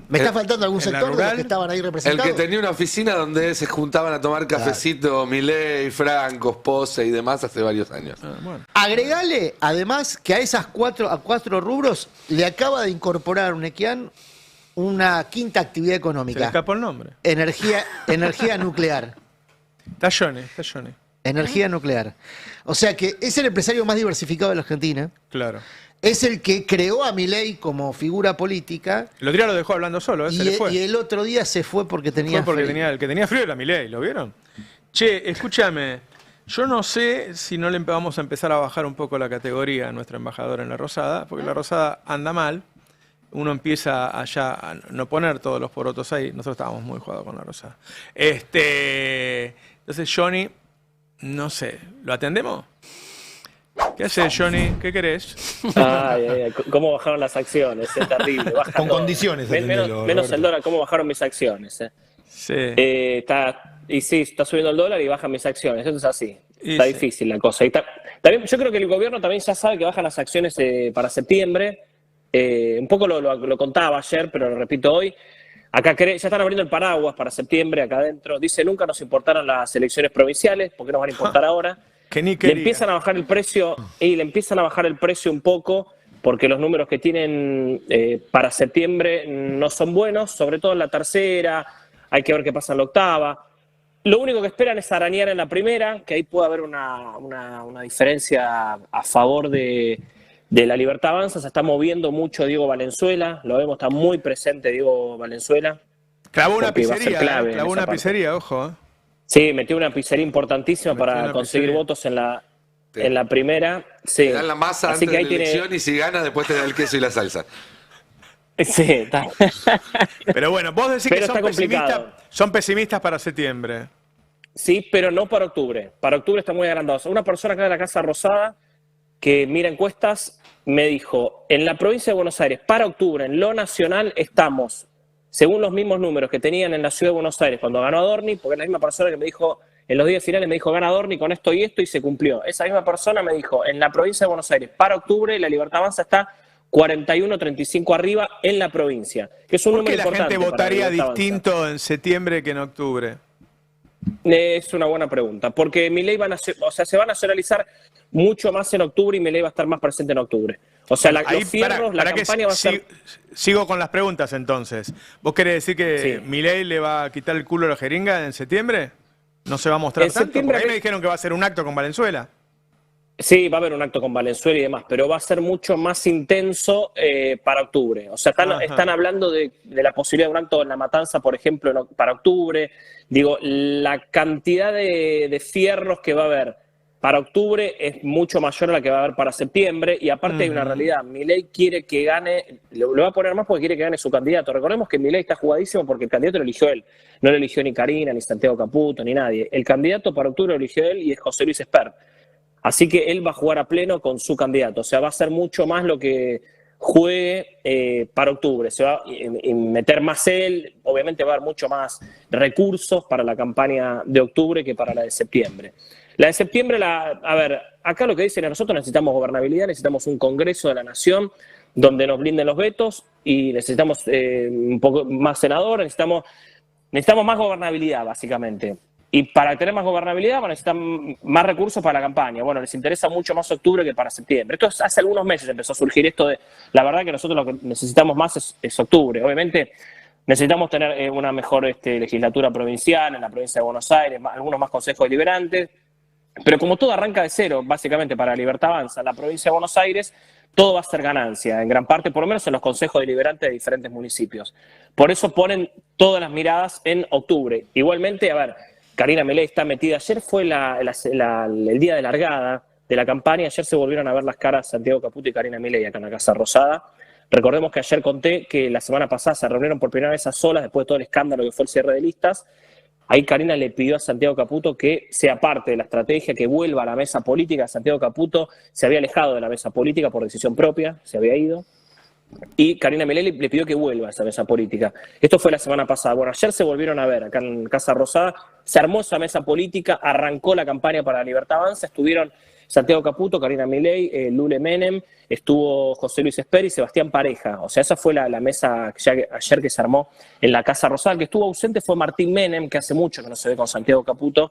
¿Me está faltando algún sector de los que estaban ahí El representados? que tenía una oficina donde se juntaban a tomar cafecito, Milei, Franco, Pose y demás hace varios años. Bueno. Agregale, además, que a cuatro rubros le acaba de incorporar Unequian una quinta actividad Se le económica. escapó el nombre. Energía nuclear. Está Johnny. Energía nuclear. O sea que es el empresario más diversificado de la Argentina. Claro. Es el que creó a Milei como figura política. El otro día lo dejó hablando solo, se le fue. Y el otro día se fue porque tenía frío. El que tenía frío era Milei, ¿lo vieron? Che, escúchame, yo no sé si no le vamos a empezar a bajar un poco la categoría a nuestra embajadora en La Rosada, porque La Rosada anda mal. Uno empieza allá a no poner todos los porotos ahí. Nosotros estábamos muy jugados con La Rosada. Entonces, Johnny, no sé, ¿lo atendemos? ¿Qué haces, Johnny? ¿Qué querés? ¿Cómo bajaron las acciones? Es terrible. Con condiciones. Menos el dólar, ¿cómo bajaron mis acciones? Sí. Está subiendo el dólar y bajan mis acciones. Eso es así. Está difícil la cosa. También, yo creo que el gobierno también ya sabe que bajan las acciones para septiembre. Un poco lo contaba ayer, pero lo repito hoy. Acá ya están abriendo el paraguas para septiembre, acá adentro. Dice, nunca nos importaron las elecciones provinciales, ¿por qué nos van a importar ahora? Que ni le quería. empiezan a bajar el precio un poco porque los números que tienen para septiembre no son buenos, sobre todo en la tercera, hay que ver qué pasa en la octava. Lo único que esperan es arañar en la primera, que ahí puede haber una diferencia a favor de La Libertad Avanza. Se está moviendo mucho Diego Valenzuela, lo vemos, está muy presente Diego Valenzuela. Clavó una porque va a ser pizzería, clave en clavó esa una parte. pizzería, ojo. Sí, metió una pizzería importantísima Metió para una conseguir pizzería. votos en la primera. Sí. Te dan la masa Así antes que de ahí la tiene. elección y si gana después te da el queso y la salsa. Sí, está. Pero bueno, vos decís Pero que está complicado. son pesimistas para septiembre. Sí, pero no para octubre. Para octubre está muy agrandado. Una persona acá de la Casa Rosada que mira encuestas me dijo, en la provincia de Buenos Aires, para octubre, en lo nacional, estamos, según los mismos números que tenían en la ciudad de Buenos Aires cuando ganó Adorni, porque es la misma persona que me dijo, en los días finales me dijo, gana Adorni con esto y se cumplió. Esa misma persona me dijo, en la provincia de Buenos Aires, para octubre, la Libertad Avanza está 41-35 arriba en la provincia, que es un ¿Por número qué la importante. gente votaría para la Libertad distinto Avanza. en septiembre que en octubre? Es una buena pregunta, porque Milei se va a nacionalizar mucho más en octubre y Milei va a estar más presente en octubre. O sea, Ahí, los fierros, la campaña va a ser... Sigo con las preguntas entonces. ¿Vos querés decir que Milei le va a quitar el culo a la jeringa en septiembre? ¿No se va a mostrar En tanto? septiembre Porque ahí me dijeron que va a ser un acto con Valenzuela. Sí, va a haber un acto con Valenzuela y demás, pero va a ser mucho más intenso para octubre. O sea, están hablando de la posibilidad de un acto en La Matanza, por ejemplo, para octubre. Digo, la cantidad de fierros que va a haber para octubre es mucho mayor a la que va a haber para septiembre. Y aparte hay una realidad, Milei quiere que gane, lo va a poner más porque quiere que gane su candidato. Recordemos que Milei está jugadísimo porque el candidato lo eligió él. No lo eligió ni Karina, ni Santiago Caputo, ni nadie. El candidato para octubre lo eligió él y es José Luis Espert. Así que él va a jugar a pleno con su candidato. O sea, va a ser mucho más lo que juegue para octubre. Se va a meter más él. Obviamente va a haber mucho más recursos para la campaña de octubre que para la de septiembre. La de septiembre, a ver, acá lo que dicen es nosotros necesitamos gobernabilidad, necesitamos un Congreso de la Nación donde nos blinden los vetos y necesitamos un poco más senadores, necesitamos más gobernabilidad, básicamente. Y para tener más gobernabilidad van a necesitar más recursos para la campaña. Bueno, les interesa mucho más octubre que para septiembre. Esto hace algunos meses empezó a surgir esto de, la verdad que nosotros lo que necesitamos más es octubre. Obviamente necesitamos tener una mejor legislatura provincial en la provincia de Buenos Aires, algunos más consejos deliberantes, pero como todo arranca de cero, básicamente para Libertad Avanza, en la provincia de Buenos Aires, todo va a ser ganancia, en gran parte, por lo menos en los consejos deliberantes de diferentes municipios. Por eso ponen todas las miradas en octubre. Igualmente, a ver, Karina Milei está metida. Ayer fue el día de largada de la campaña. Ayer se volvieron a ver las caras Santiago Caputo y Karina Milei acá en la Casa Rosada. Recordemos que ayer conté que la semana pasada se reunieron por primera vez a solas después de todo el escándalo que fue el cierre de listas. Ahí Karina le pidió a Santiago Caputo que sea parte de la estrategia, que vuelva a la mesa política. Santiago Caputo se había alejado de la mesa política por decisión propia, se había ido. Y Karina Milei le pidió que vuelva a esa mesa política. Esto fue la semana pasada. Bueno, ayer se volvieron a ver acá en Casa Rosada, se armó esa mesa política, arrancó la campaña para la Libertad Avanza, estuvieron Santiago Caputo, Karina Milei, Lule Menem, estuvo José Luis Espert y Sebastián Pareja. O sea, esa fue la mesa ayer que se armó en la Casa Rosada. El que estuvo ausente fue Martín Menem, que hace mucho que no se ve con Santiago Caputo.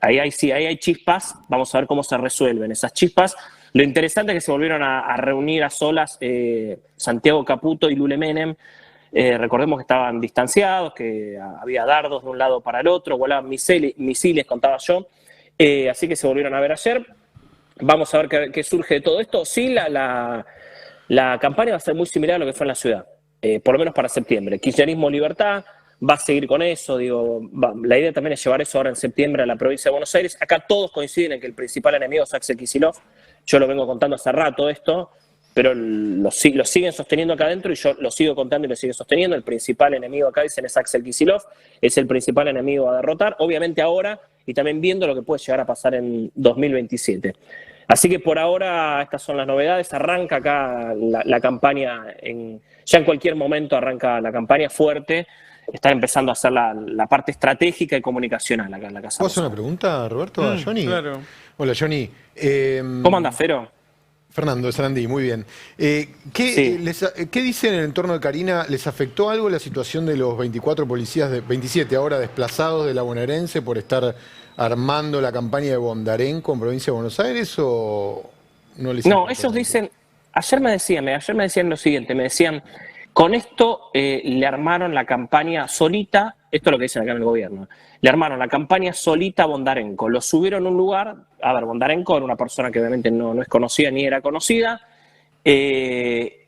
Ahí hay chispas, vamos a ver cómo se resuelven esas chispas. Lo interesante es que se volvieron a reunir a solas Santiago Caputo y Lule Menem. Recordemos que estaban distanciados, que había dardos de un lado para el otro, volaban misiles, contaba yo. Así que se volvieron a ver ayer. Vamos a ver qué surge de todo esto. Sí, la campaña va a ser muy similar a lo que fue en la ciudad, por lo menos para septiembre. Kirchnerismo Libertad va a seguir con eso. La idea también es llevar eso ahora en septiembre a la provincia de Buenos Aires. Acá todos coinciden en que el principal enemigo es Axel Kicillof. Yo lo vengo contando hace rato esto, pero lo siguen sosteniendo acá adentro y yo lo sigo contando y lo sigo sosteniendo. El principal enemigo acá, dicen, es Axel Kicillof, es el principal enemigo a derrotar, obviamente ahora, y también viendo lo que puede llegar a pasar en 2027. Así que por ahora estas son las novedades. Arranca acá la campaña, ya en cualquier momento arranca la campaña fuerte. Están empezando a hacer la parte estratégica y comunicacional acá en la Casa. ¿Puedo hacer una pregunta, Roberto, a Johnny? Claro. Hola, Johnny. ¿Cómo andás, Fero? Fernando de Sarandí, muy bien. ¿Qué dicen en el entorno de Karina? ¿Les afectó algo la situación de los 24 policías, 27 ahora desplazados de la bonaerense por estar armando la campaña de Bondarenco en provincia de Buenos Aires o no les No, ellos dicen, ayer me decían lo siguiente, me decían, con esto le armaron la campaña solita, esto es lo que dicen acá en el gobierno, le armaron la campaña solita a Bondarenco, lo subieron a un lugar, a ver, Bondarenco era una persona que obviamente no es conocida ni era conocida,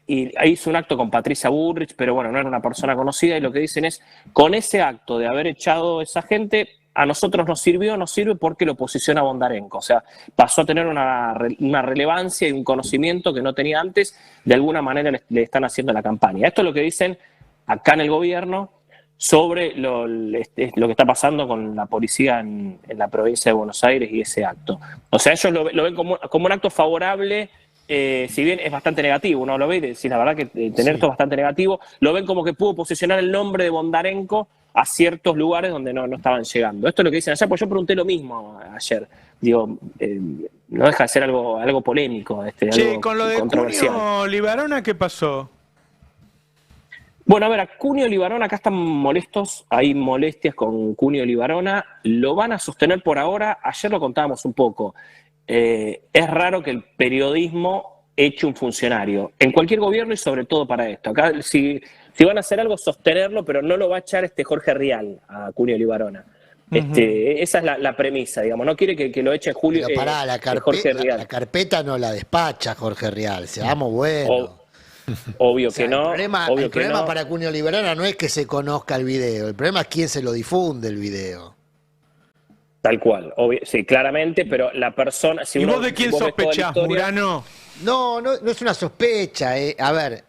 ahí hizo un acto con Patricia Bullrich, pero bueno, no era una persona conocida, y lo que dicen es, con ese acto de haber echado a esa gente, a nosotros nos sirve porque lo posiciona a Bondarenko. O sea, pasó a tener una relevancia y un conocimiento que no tenía antes, de alguna manera le están haciendo la campaña. Esto es lo que dicen acá en el gobierno sobre lo que está pasando con la policía en la provincia de Buenos Aires y ese acto. O sea, ellos lo ven como un acto favorable, si bien es bastante negativo, uno lo ve y decir la verdad que tener esto es bastante negativo, lo ven como que pudo posicionar el nombre de Bondarenko a ciertos lugares donde no estaban llegando. Esto es lo que dicen allá, pues yo pregunté lo mismo ayer. Digo, no deja de ser algo polémico, algo con lo de controversial. Cunio Libarona, ¿qué pasó? Bueno, a ver, a Cunio Libarona acá están molestos, hay molestias con Cunio Libarona, lo van a sostener por ahora, ayer lo contábamos un poco, es raro que el periodismo eche un funcionario, en cualquier gobierno y sobre todo para esto. Acá si van a hacer algo, sostenerlo, pero no lo va a echar Jorge Rial a Cunio Libarona. Esa es la premisa, digamos, no quiere que lo eche Julio. Pero pará, Jorge Rial. la carpeta no la despacha Jorge Rial, seamos buenos. Obvio que no. El problema para Cunio Libarona no es que se conozca el video, el problema es quién se lo difunde el video. Tal cual, sí, claramente, pero la persona... ¿Y vos de quién sospechás, Murano? No es una sospecha. A ver,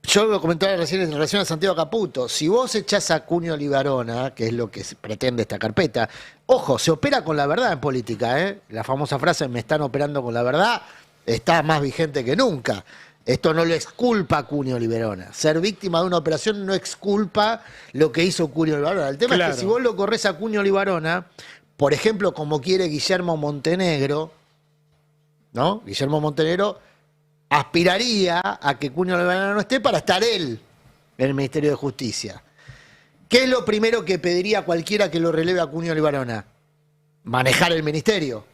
yo lo comentaba recién en relación a Santiago Caputo. Si vos echás a Cunio Libarona, que es lo que pretende esta carpeta, ojo, se opera con la verdad en política, ¿eh? La famosa frase, me están operando con la verdad, está más vigente que nunca. Esto no lo exculpa a Cunio Libarona. Ser víctima de una operación no exculpa lo que hizo Cunio Libarona. El tema es que si vos lo corres a Cunio Libarona, por ejemplo, como quiere Guillermo Montenegro, ¿no? Guillermo Montenegro aspiraría a que Cunio Libarona no esté para estar él en el Ministerio de Justicia. ¿Qué es lo primero que pediría cualquiera que lo releve a Cunio Libarona? Manejar el ministerio.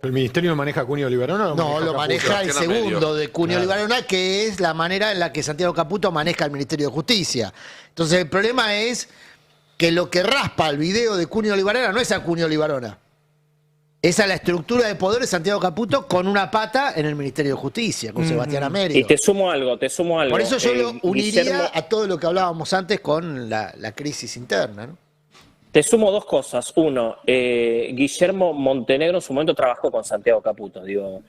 ¿El ministerio lo maneja Cunio Libarona? No, lo maneja el segundo de Cunio Libarona, que es la manera en la que Santiago Caputo maneja el Ministerio de Justicia. Entonces el problema es que lo que raspa el video de Cunio Libarona no es a Cunio Libarona. Es a la estructura de poder de Santiago Caputo con una pata en el Ministerio de Justicia, con Sebastián Amerio. Y te sumo algo. Por eso yo lo uniría a todo lo que hablábamos antes con la crisis interna, ¿no? Te sumo dos cosas. Uno, Guillermo Montenegro en su momento trabajó con Santiago Caputo. Digo,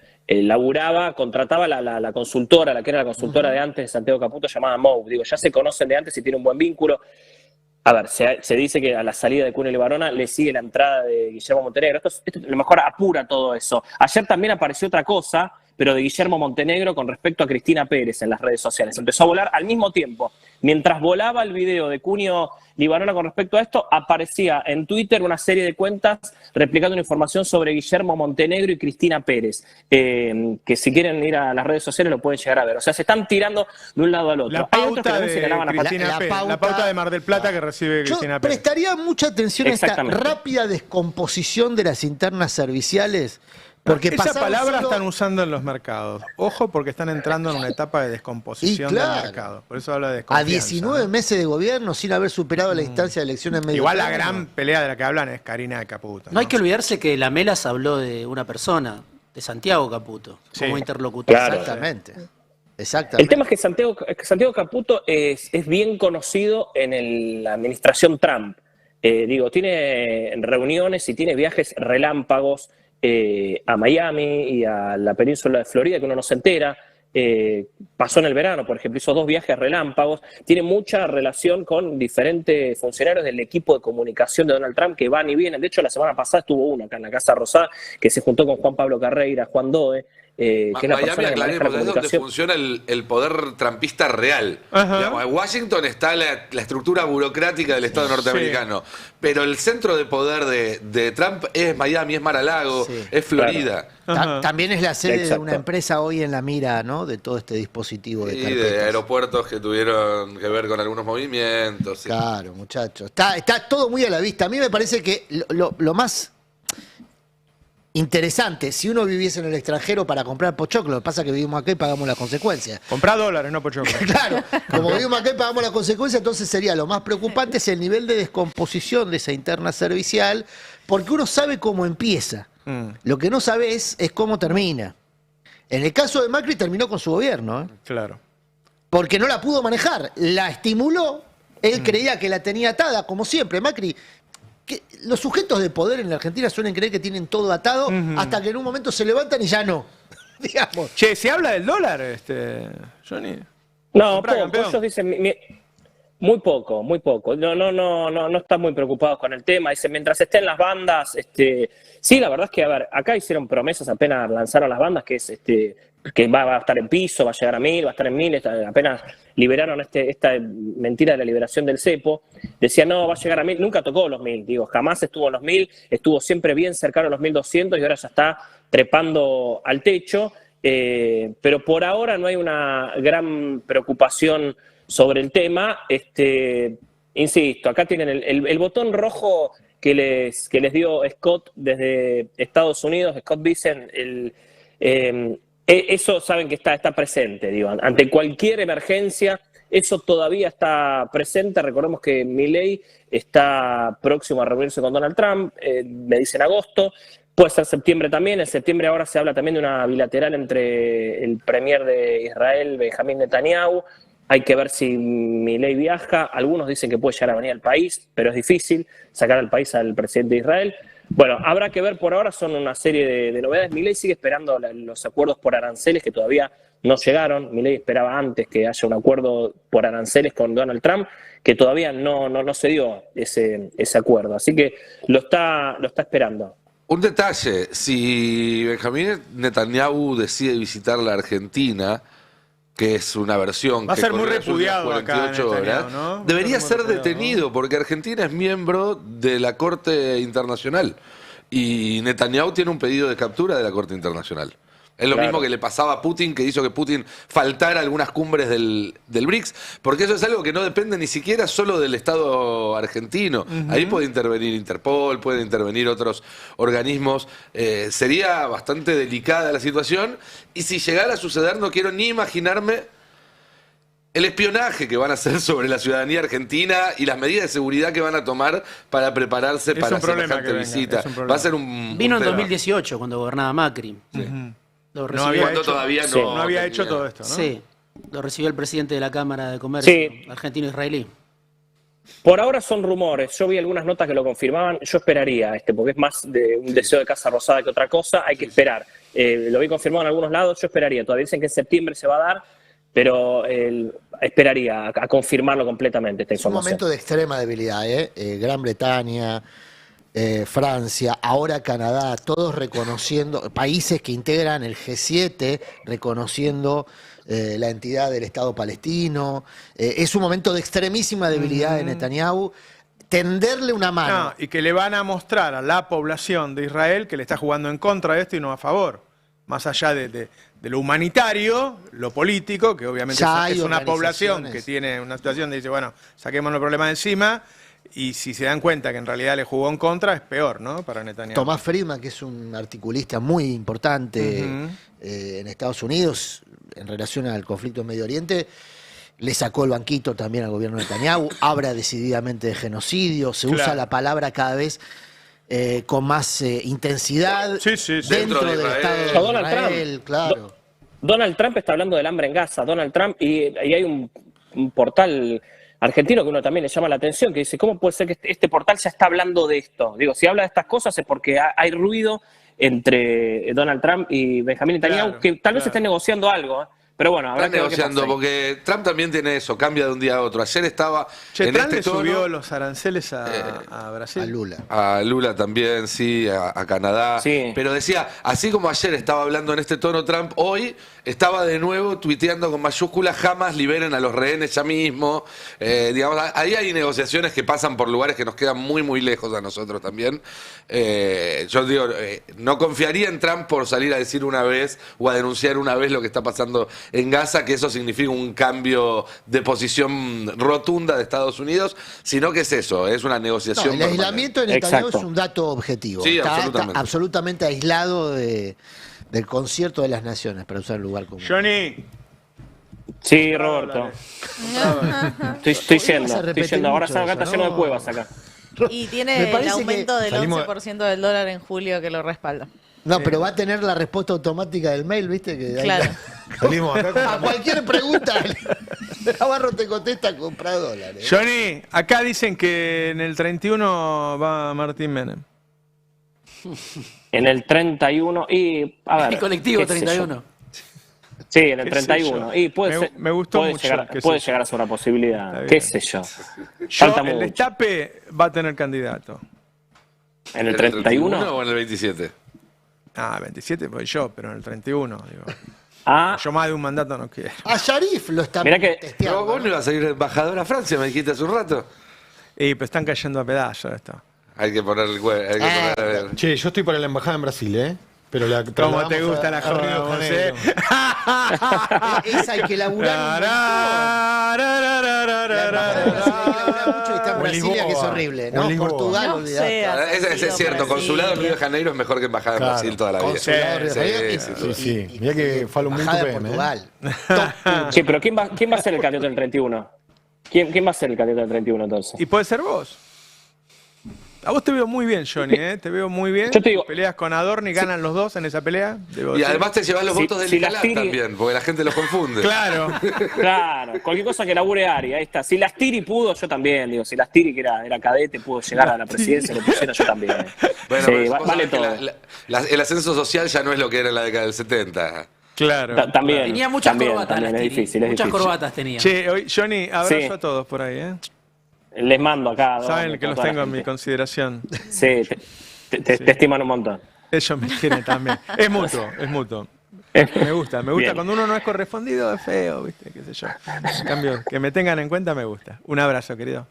contrataba la consultora, la que era la consultora de antes de Santiago Caputo, llamada Mou. Digo, ya se conocen de antes y tiene un buen vínculo. A ver, se dice que a la salida de Cunio Libarona le sigue la entrada de Guillermo Montenegro. Esto a lo mejor apura todo eso. Ayer también apareció otra cosa, pero de Guillermo Montenegro con respecto a Cristina Pérez en las redes sociales. Empezó a volar al mismo tiempo. Mientras volaba el video de Cunio Libarona con respecto a esto, aparecía en Twitter una serie de cuentas replicando una información sobre Guillermo Montenegro y Cristina Pérez, que si quieren ir a las redes sociales lo pueden llegar a ver. O sea, se están tirando de un lado al otro. La pauta la pauta de Mar del Plata que recibe Cristina Pérez. Prestaría mucha atención a esta rápida descomposición de las internas serviciales. Porque esa palabra están usando en los mercados. Ojo, porque están entrando en una etapa de descomposición del mercado. Por eso habla de desconfianza. A 19 meses de gobierno sin haber superado la instancia de elecciones medio. Igual la gran pelea de la que hablan es Karina de Caputo. No hay que olvidarse que Lamelas habló de una persona, de Santiago Caputo, como interlocutor. Claro. Exactamente. El tema es que Santiago Caputo es bien conocido en la administración Trump. Tiene reuniones y tiene viajes relámpagos a Miami y a la península de Florida, que uno no se entera. Pasó en el verano, por ejemplo, hizo 2 viajes relámpagos. Tiene mucha relación con diferentes funcionarios del equipo de comunicación de Donald Trump que van y vienen. De hecho, la semana pasada estuvo uno acá en la Casa Rosada que se juntó con Juan Pablo Carreira, Juan Doe, que es la persona que maneja la comunicación. Es donde funciona el poder trumpista real. Digamos, en Washington está la estructura burocrática del Estado norteamericano, pero el centro de poder de Trump es Miami, es Mar-a-Lago, es Florida. También es la sede de una empresa hoy en la mira, ¿no? De todo este dispositivo de carpetas. De aeropuertos que tuvieron que ver con algunos movimientos. Claro, muchachos. Está todo muy a la vista. A mí me parece que lo más interesante, si uno viviese en el extranjero para comprar pochoclo, lo que pasa es que vivimos acá y pagamos las consecuencias. Comprá dólares, no pochoclo. Claro, como vivimos acá y pagamos las consecuencias, entonces sería lo más preocupante es el nivel de descomposición de esa interna servicial, porque uno sabe cómo empieza. Lo que no sabe es cómo termina. En el caso de Macri terminó con su gobierno, ¿eh? Claro. Porque no la pudo manejar, la estimuló, él creía que la tenía atada, como siempre. Macri, los sujetos de poder en la Argentina suelen creer que tienen todo atado hasta que en un momento se levantan y ya no. Digamos. Che, ¿se habla del dólar, Johnny? No, poco. Ellos dicen muy poco, muy poco. No están muy preocupados con el tema. Dicen, mientras estén las bandas, sí, la verdad es que, a ver, acá hicieron promesas apenas lanzaron las bandas, que es que va a estar en piso, va a llegar a 1000, va a estar en 1000, apenas liberaron esta mentira de la liberación del cepo, decía no, va a llegar a 1000, nunca tocó los 1000, digo, jamás estuvo en los 1000, estuvo siempre bien cercano a los 1200 y ahora ya está trepando al techo, pero por ahora no hay una gran preocupación sobre el tema. Insisto, acá tienen el botón rojo que les dio Scott desde Estados Unidos, Scott Bessent, eso saben que está presente, digo, ante cualquier emergencia, eso todavía está presente. Recordemos que Milei está próximo a reunirse con Donald Trump, me dicen agosto, puede ser septiembre también. En septiembre ahora se habla también de una bilateral entre el premier de Israel, Benjamín Netanyahu. Hay que ver si Milei viaja. Algunos dicen que puede llegar a venir al país, pero es difícil sacar al país al presidente de Israel. Bueno, habrá que ver, por ahora son una serie de novedades. Milei sigue esperando los acuerdos por aranceles que todavía no llegaron. Milei esperaba antes que haya un acuerdo por aranceles con Donald Trump, que todavía no se dio ese acuerdo. Así que lo está esperando. Un detalle, si Benjamín Netanyahu decide visitar la Argentina, que es una versión va a que ser muy corre las últimas repudiado 48 acá, horas, ¿no? debería ser detenido, porque Argentina es miembro de la Corte Internacional y Netanyahu tiene un pedido de captura de la Corte Internacional. Es lo mismo que le pasaba a Putin, que hizo que Putin faltara a algunas cumbres del BRICS, porque eso es algo que no depende ni siquiera solo del Estado argentino. Ahí puede intervenir Interpol, puede intervenir otros organismos. Sería bastante delicada la situación, y si llegara a suceder, no quiero ni imaginarme el espionaje que van a hacer sobre la ciudadanía argentina y las medidas de seguridad que van a tomar para prepararse para semejante visita. Va a ser un Vino en tema. 2018, cuando gobernaba Macri. Lo No había hecho, todavía no había hecho todo esto, ¿no? Sí, lo recibió el presidente de la Cámara de Comercio argentino-israelí. Por ahora son rumores. Yo vi algunas notas que lo confirmaban. Yo esperaría, porque es más de un deseo de Casa Rosada que otra cosa. Hay que esperar. Lo vi confirmado en algunos lados. Yo esperaría. Todavía dicen que en septiembre se va a dar, pero esperaría a confirmarlo completamente esta información. Es un momento de extrema debilidad, Gran Bretaña, Francia, ahora Canadá, todos reconociendo, países que integran el G7, reconociendo la entidad del Estado palestino. Es un momento de extremísima debilidad de Netanyahu. Tenderle una mano. No, y que le van a mostrar a la población de Israel que le está jugando en contra de esto y no a favor. Más allá de lo humanitario, lo político, que obviamente es una población que tiene una situación de dice, bueno, saquemos los problemas de encima. Y si se dan cuenta que en realidad le jugó en contra, es peor, ¿no? Para Netanyahu. Tomás Friedman, que es un articulista muy importante en Estados Unidos en relación al conflicto en Medio Oriente, le sacó el banquito también al gobierno de Netanyahu, habla decididamente de genocidio, se usa la palabra cada vez con más intensidad dentro del Estado de Israel, claro. Donald Trump está hablando del hambre en Gaza, Donald Trump, y hay un portal argentino que uno también le llama la atención, que dice, ¿cómo puede ser que este portal ya está hablando de esto? Digo, si habla de estas cosas es porque hay ruido entre Donald Trump y Benjamín Netanyahu, que tal vez estén negociando algo, pero bueno, habrá que ver qué pasa ahí. Porque Trump también tiene eso, cambia de un día a otro. Ayer estaba en Trump este le tono, subió los aranceles a Brasil. A Lula. A Lula también, sí, a Canadá. Sí. Pero decía, así como ayer estaba hablando en este tono Trump, hoy estaba de nuevo tuiteando con mayúsculas, jamás liberen a los rehenes ya mismo. Digamos, ahí hay negociaciones que pasan por lugares que nos quedan muy, muy lejos a nosotros también. Yo digo, no confiaría en Trump por salir a decir una vez o a denunciar una vez lo que está pasando en Gaza, que eso significa un cambio de posición rotunda de Estados Unidos, sino que es eso, es una negociación. El aislamiento de Netanyahu es un dato objetivo. Sí, está absolutamente aislado del concierto de las naciones, para usar el lugar común. Johnny. Sí, Roberto. Estoy yendo. Ahora acá está lleno de cuevas acá. Y tiene el aumento del 11% del dólar en julio que lo respalda. No, pero va a tener la respuesta automática del mail, ¿viste? Que Claro. Salimos acá a cualquier pregunta, Navarro te contesta, compra dólares. Johnny, acá dicen que en el 31 va Martín Menem. En el 31 y a ver. El colectivo qué sé yo. 31. Sí, en el Qué sé 31. yo. Y puede ser, Me gustó puede mucho, llegar, qué sé puede yo. llegar a ser una Está posibilidad. bien. Qué sé yo. Falta El mucho. Destape va a tener candidato. ¿En el 31? o en el 27? Ah, 27 voy yo, pero en el 31, digo. Ah, Yo más de un mandato no quiero. A Sharif lo está Mirá que- testeando. No, vos no ibas a ir embajador a Francia, me dijiste hace un rato. Y pues están cayendo a pedazos esto. Hay que poner el hay que poner, a ver. Che, yo estoy para la embajada en Brasil, ¿eh? Pero la ¿Cómo trasladamos te gusta la a Río de joda, vos, Janeiro. Esa hay que laburar mucho y está en O en Brasilia, que es Lisboa. horrible, O en ¿no? Lisboa. Portugal, No olvidate. sé, Ese es cierto, consulado en Río de Janeiro es mejor que embajada en Claro. Brasil toda la vida. Consulado de Río de Janeiro Sí, y- Sí, sí. Mirá que falo muy Embajada de PM, Portugal. sí, pero ¿quién va a ser el candidato del 31? ¿Quién va a ser el candidato del 31 entonces? Y puede ser vos. A vos te veo muy bien, Johnny, ¿eh? Te veo muy bien. Yo te digo- Peleas con Adorni, ganan los dos en esa pelea. Debo Y decir. además te llevas los Si- votos del si la Icalá Tiri- también, porque la gente los confunde. Claro. Claro, cualquier cosa que labure Ari, ahí está. Si Lastiri pudo, yo también. Digo, si Lastiri, que era cadete, pudo llegar a la presidencia, lo pusiera yo también. Bueno, Sí, pero vos vale sabés que todo. el ascenso social ya no es lo que era en la década del 70. Claro. También. Tenía muchas también, corbatas, también, es Lastiri. difícil, es Muchas difícil. corbatas tenía. Che, hoy, Johnny, abrazo Sí. a todos por ahí, ¿eh? Les mando acá. Saben ¿no? que los Toda la tengo en mi gente. consideración. Sí, te estiman un montón. Ellos me quieren también. Es mutuo, es mutuo. Me gusta Bien. cuando uno no es correspondido, es feo, ¿viste? Qué sé yo. En cambio, que me tengan en cuenta me gusta. Un abrazo, querido.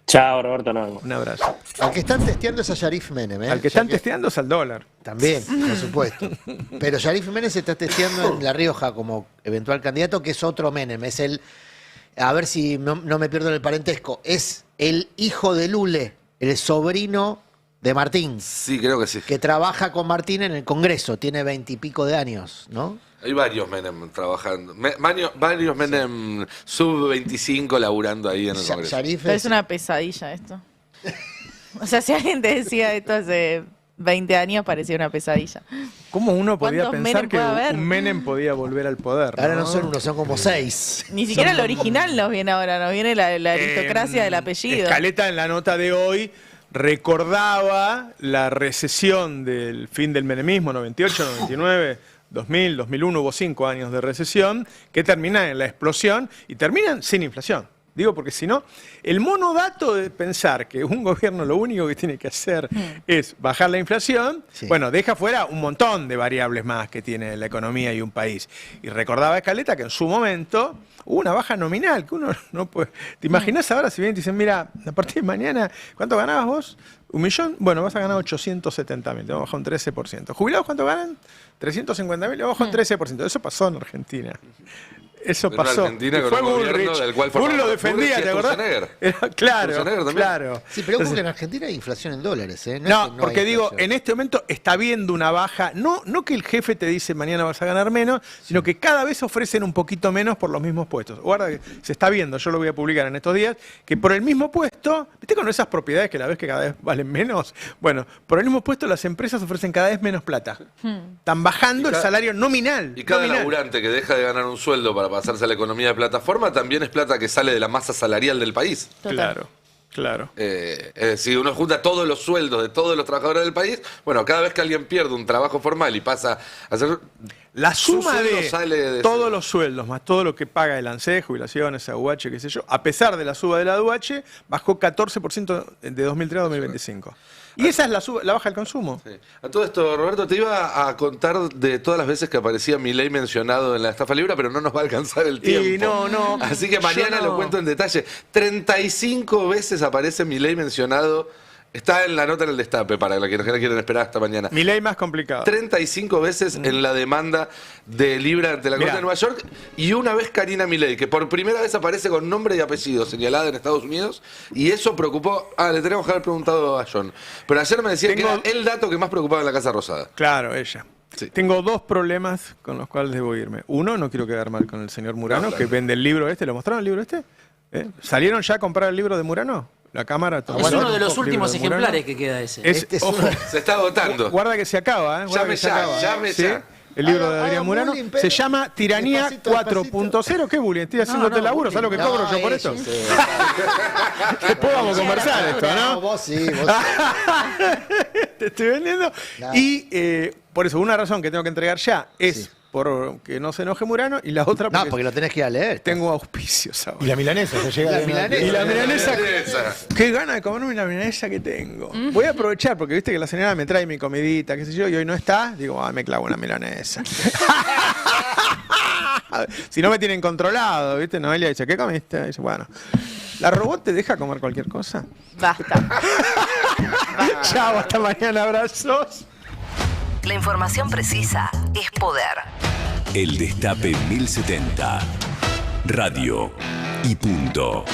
Chao, Roberto, nos vemos. Un abrazo. Al que están testeando es a Sharif Menem, ¿eh? Al que Ya están testeando es al dólar. También, por supuesto. Pero Sharif Menem se está testeando en La Rioja como eventual candidato, que es otro Menem. Es el, a ver si no me pierdo en el parentesco, es el hijo de Lule, el sobrino de Martín, Sí, creo que sí. que trabaja con Martín en el Congreso, tiene 20 y pico de años, ¿no? Hay varios Menem trabajando. Varios Menem sub-25 laburando ahí en el Congreso. Sharif Pero es una pesadilla esto. O sea, si alguien te decía esto hace 20 años, parecía una pesadilla. ¿Cómo uno podía ¿Cuántos pensar Menem que puede haber? un Menem podía volver al poder? Ahora no son uno, son como 6. Ni siquiera el original nos viene ahora, nos viene la aristocracia del apellido. Escaleta en la nota de hoy recordaba la recesión del fin del menemismo, 98, 99, 2000, 2001, hubo 5 años de recesión, que terminan en la explosión y terminan sin inflación. Digo, porque si no, el monodato de pensar que un gobierno lo único que tiene que hacer es bajar la inflación, Sí. bueno, deja fuera un montón de variables más que tiene la economía y un país. Y recordaba Escaleta que en su momento hubo una baja nominal, que uno no puede... ¿Te imaginas ahora si bien te dicen, mira, a partir de mañana, ¿cuánto ganabas vos? ¿1 millón? Bueno, vas a ganar 870.000, te vamos a bajar un 13%. ¿Jubilados cuánto ganan? 350.000, le bajo un 13%. Eso pasó en Argentina. Eso En una pasó. Argentina Y con fue un gobierno Bullrich. del cual Bullrich formaba lo defendía, Bullrich y ¿te acordás? Sturzenegger. Claro, Sturzenegger también. claro. Sí, pero ojo que en Argentina hay inflación en dólares, ¿eh? No, es que no porque hay digo, inflación. en este momento está habiendo una baja, no que el jefe te dice mañana vas a ganar menos, sino que cada vez ofrecen un poquito menos por los mismos puestos. Guarda que se está viendo, yo lo voy a publicar en estos días, que por el mismo puesto, ¿viste con esas propiedades que la ves que cada vez valen menos? Bueno, por el mismo puesto las empresas ofrecen cada vez menos plata. Están bajando el salario nominal. Y cada nominal. laburante que deja de ganar un sueldo para pasarse a la economía de plataforma también es plata que sale de la masa salarial del país. Total. Claro, claro. Es decir, uno junta todos los sueldos de todos los trabajadores del país. Bueno, cada vez que alguien pierde un trabajo formal y pasa a hacer. La suma sueldo de sale de todos ese- los sueldos, más todo lo que paga el ANSES, jubilaciones, AUH, qué sé yo, a pesar de la suba de la AUH, bajó 14% de 2003 a 2025. Y esa es la baja del consumo. Sí. A todo esto, Roberto, te iba a contar de todas las veces que aparecía Milei mencionado en la estafa libra, pero no nos va a alcanzar el tiempo. Y no. Así que Yo mañana no. lo cuento en detalle. 35 veces aparece Milei mencionado. Está en la nota en el Destape, para los que no quieren esperar hasta mañana. Mi ley más complicado. 35 veces en la demanda de Libra ante la Corte Mirá. de Nueva York y una vez Karina Milei, que por primera vez aparece con nombre y apellido señalada en Estados Unidos y eso preocupó... le tenemos que haber preguntado a John. Pero ayer me decía que era el dato que más preocupaba en la Casa Rosada. Claro, ella. Sí. Tengo 2 problemas con los cuales debo irme. Uno, no quiero quedar mal con el señor Murano, No, claro. que vende el libro este. ¿Lo mostraron el libro este? ¿Salieron ya a comprar el libro de Murano? La cámara. Es uno de los últimos ejemplares que queda ese. Se está agotando. Guarda que se acaba, ¿eh? Llame ya. El libro de Adrián Murano se llama Tiranía 4.0. ¿Qué bullying? Estoy haciéndote el laburo, ¿sabes lo que cobro yo por esto? Después vamos a conversar esto, ¿no? Vos sí. Te estoy vendiendo. Claro. Y por eso, una razón que tengo que entregar ya es por que no se enoje Murano, y la otra porque lo tenés que ir a leer. Tengo auspicios ahora. Y la milanesa, se llega Y la milanesa. Qué gana de comerme la milanesa que tengo. Voy a aprovechar, porque viste que la señora me trae mi comidita, qué sé yo, y hoy no está. Digo, me clavo una milanesa. Si no me tienen controlado, ¿viste? Noelia dice, ¿qué comiste? Dice, bueno. ¿La robot te deja comer cualquier cosa? Basta. Chao, hasta mañana, abrazos. La información precisa es poder. El Destape 1070. Radio y punto.